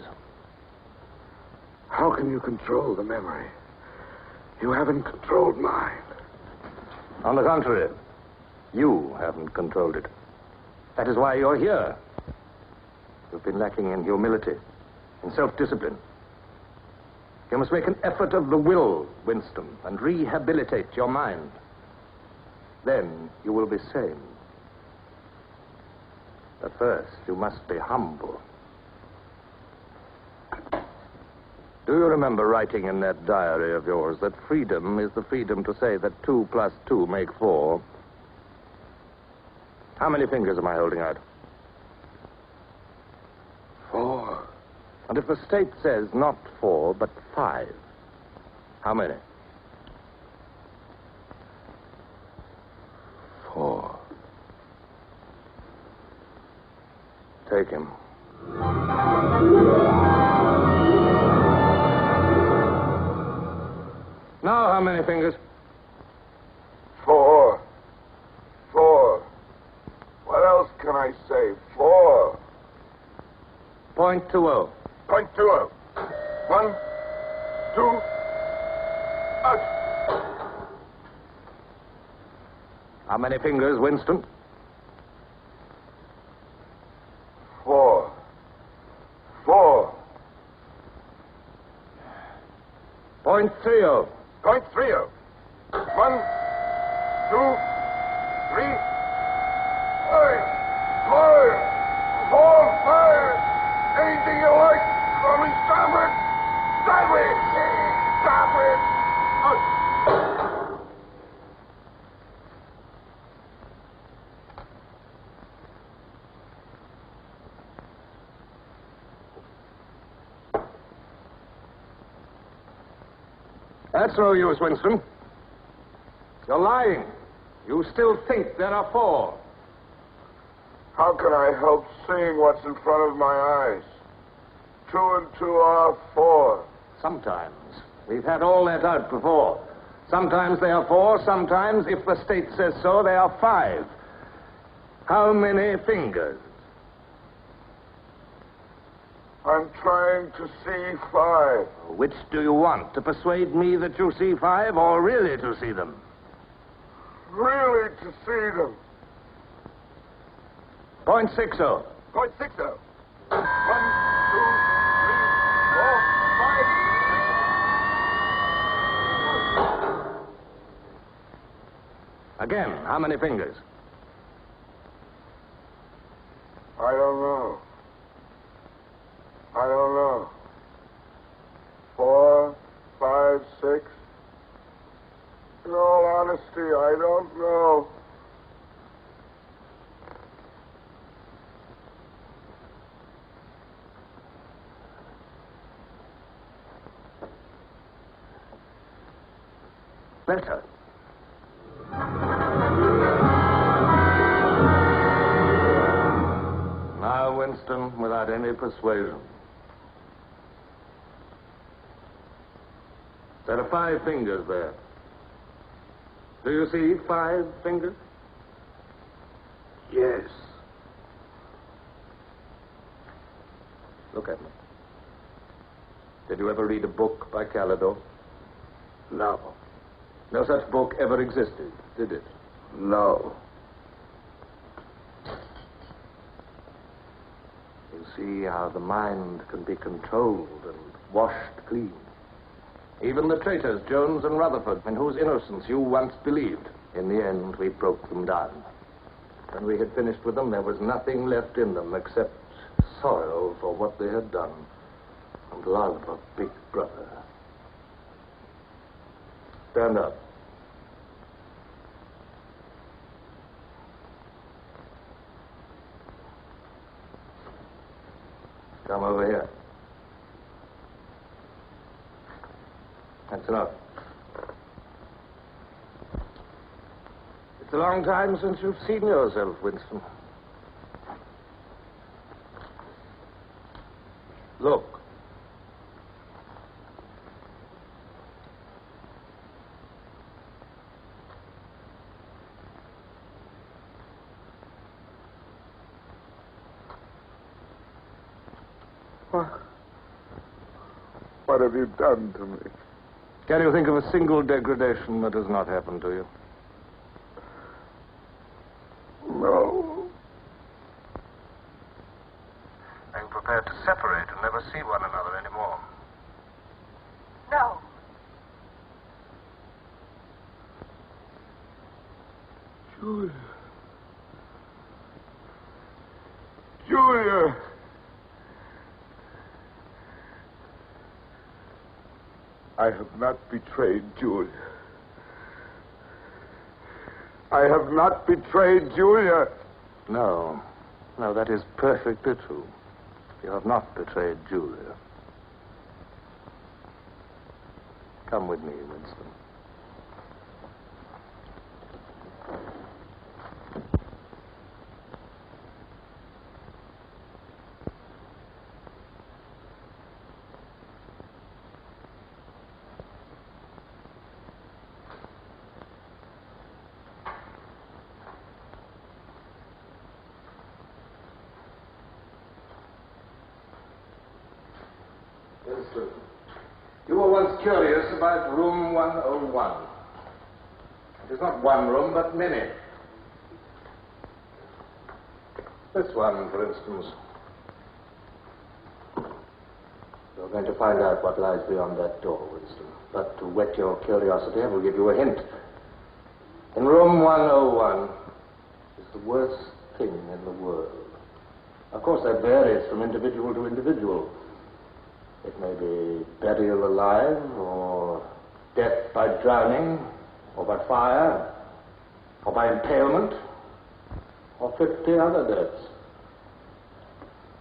How can you control the memory? You haven't controlled mine. On the contrary, you haven't controlled it. That is why you're here. You've been lacking in humility, in self-discipline. You must make an effort of the will, Winston, and rehabilitate your mind. Then you will be sane. But first, you must be humble. Do you remember writing in that diary of yours that freedom is the freedom to say that 2 + 2 make 4? How many fingers am I holding out? 4. And if the state says not 4, but 5, how many? 4. Take him. Now, how many fingers? 4. 4. What else can I say? 4. .20. .20. 1, 2, out. How many fingers, Winston? 4. 4. .30. .30. 1, 2, 3, 5. 5. Anything you like. Call me starboard. Sideways. Starboard. Out. That's no use, Winston. You're lying. You still think there are 4. How can I help seeing what's in front of my eyes? 2 and 2 are 4. Sometimes. We've had all that out before. Sometimes they are 4, sometimes, if the state says so, they are 5. How many fingers? I'm trying to see 5. Which do you want? To persuade me that you see 5 or really to see them? Really to see them. Point 60. Point 60. 1, 2, 3, 4, 5. Again, how many fingers? I don't know. 4, 5, 6. In all honesty, I don't know. Better. Now, Winston, without any persuasion. There are 5 fingers there. Do you see 5 fingers? Yes. Look at me. Did you ever read a book by Calidore? No. No such book ever existed, did it? No. You see how the mind can be controlled and washed clean. Even the traitors, Jones and Rutherford, in whose innocence you once believed, in the end we broke them down. When we had finished with them, there was nothing left in them except sorrow for what they had done and love of Big Brother. Stand up. Come over here. That's enough. It's a long time since you've seen yourself, Winston. Look. What have you done to me? Can you think of a single degradation that has not happened to you? No. Are you prepared to separate and never see one another anymore? No. Julia. Julia. I have not betrayed Julia. I have not betrayed Julia. No. No, that is perfectly true. You have not betrayed Julia. Come with me, Winston. Winston, you were once curious about room 101. It is not one room, but many. This one, for instance. You're going to find out what lies beyond that door, Winston. But to whet your curiosity, I will give you a hint. In room 101 is the worst thing in the world. Of course, that varies from individual to individual. It may be burial alive, or death by drowning, or by fire, or by impalement, or 50 other deaths.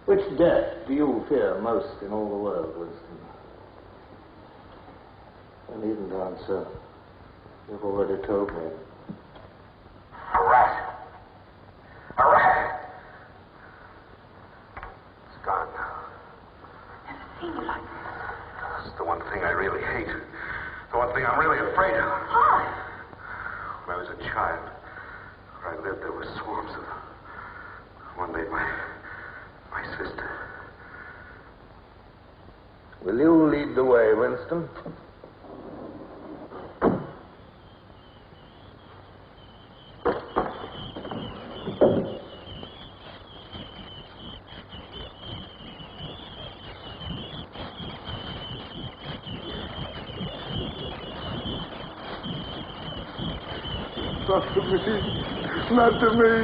Which death do you fear most in all the world, Winston? I needn't answer. You've already told me. A rat. A rat. It's gone now. Never seen you like this. It's the one thing I really hate. The one thing I'm really afraid of. Why? When I was a child, where I lived, there were swarms of them. One day, my sister, Will you lead the way, Winston? Not to me. Not to me.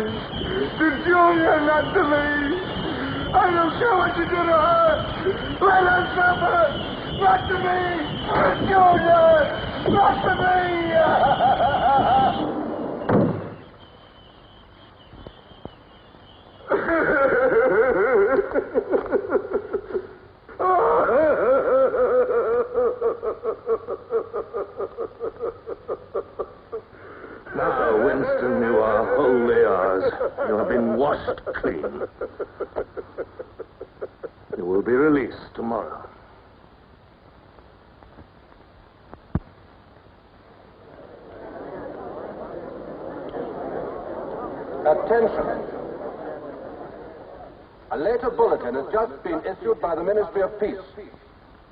To Julia, not to me. I don't care what you do to her. Let her suffer. Not to me. To Julia. Not to me. Now, Winston, you are wholly ours. You have been washed clean. You will be released tomorrow. Attention. A later bulletin has just been issued by the Ministry of Peace.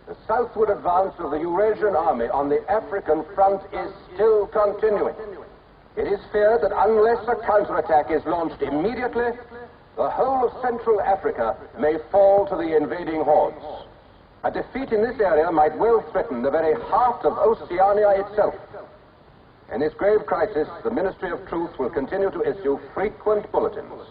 The southward advance of the Eurasian army on the African front is still continuing. It is feared that unless a counterattack is launched immediately, the whole of Central Africa may fall to the invading hordes. A defeat in this area might well threaten the very heart of Oceania itself. In this grave crisis, the Ministry of Truth will continue to issue frequent bulletins.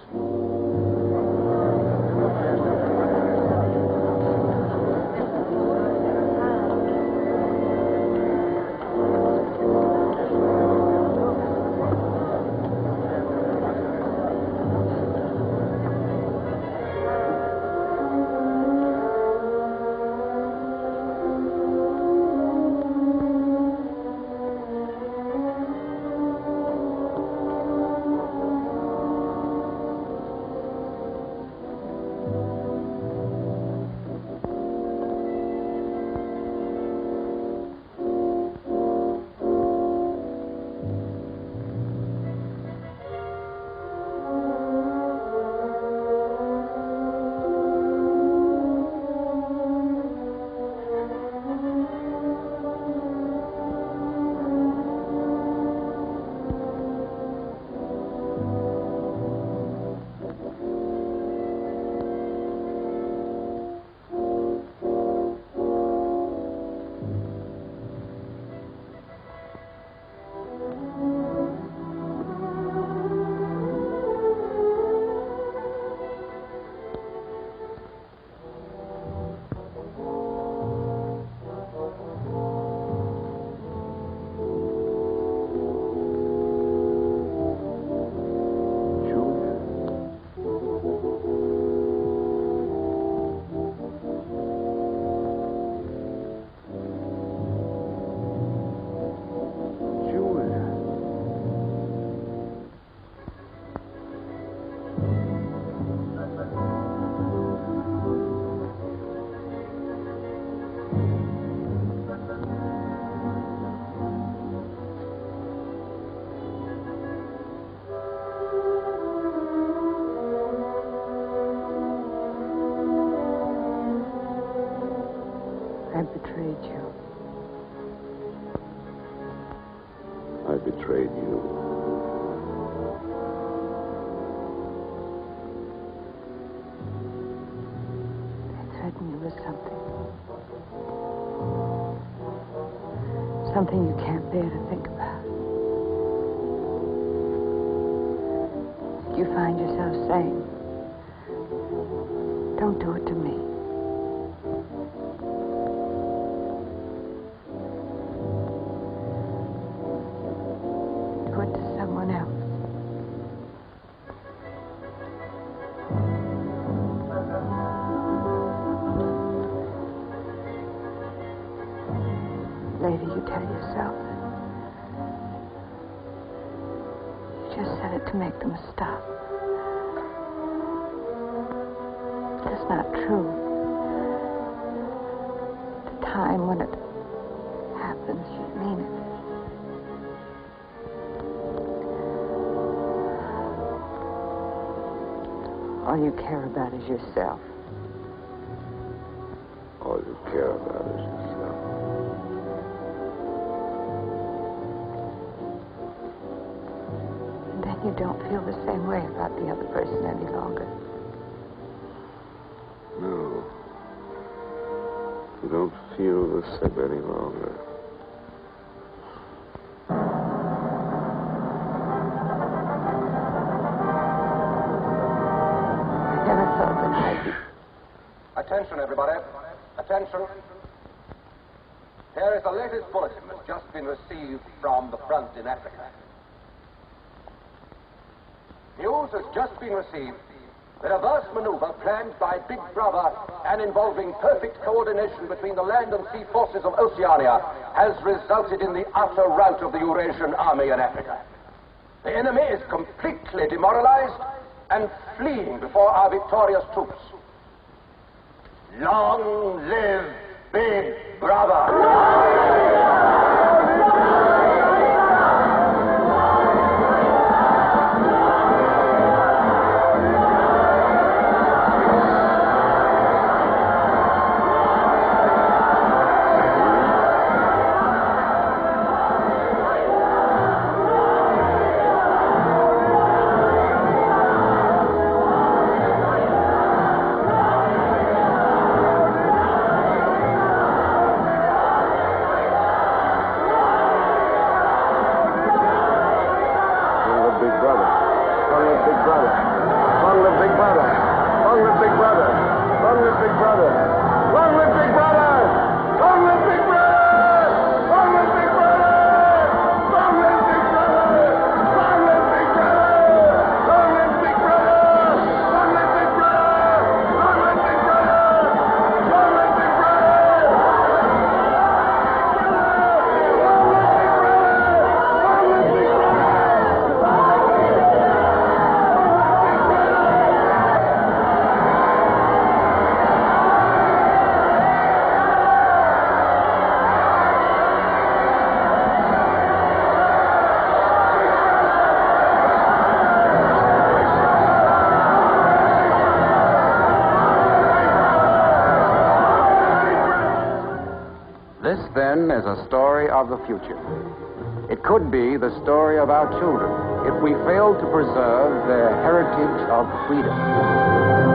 I betrayed you. I betrayed you. I threatened you with something. Something you can't bear to think about. You find yourself saying, don't do it to me. Do it to someone else. Later, you tell yourself you just said it to make them stop. But it's not true. The time when it happens, you mean it. All you care about is yourself. All you care about is yourself. And then you don't feel the same way about the other person any longer. No. You don't feel the same any longer. I never thought that I'd be... Attention, everybody. Attention. Here is the latest bulletin that's just been received from the front in Africa. News has just been received that a vast maneuver planned by Big Brother and involving perfect coordination between the land and sea forces of Oceania has resulted in the utter rout of the Eurasian army in Africa. The enemy is completely demoralized and fleeing before our victorious troops. Long live Big Brother! This, then, is a story of the future. It could be the story of our children if we fail to preserve their heritage of freedom.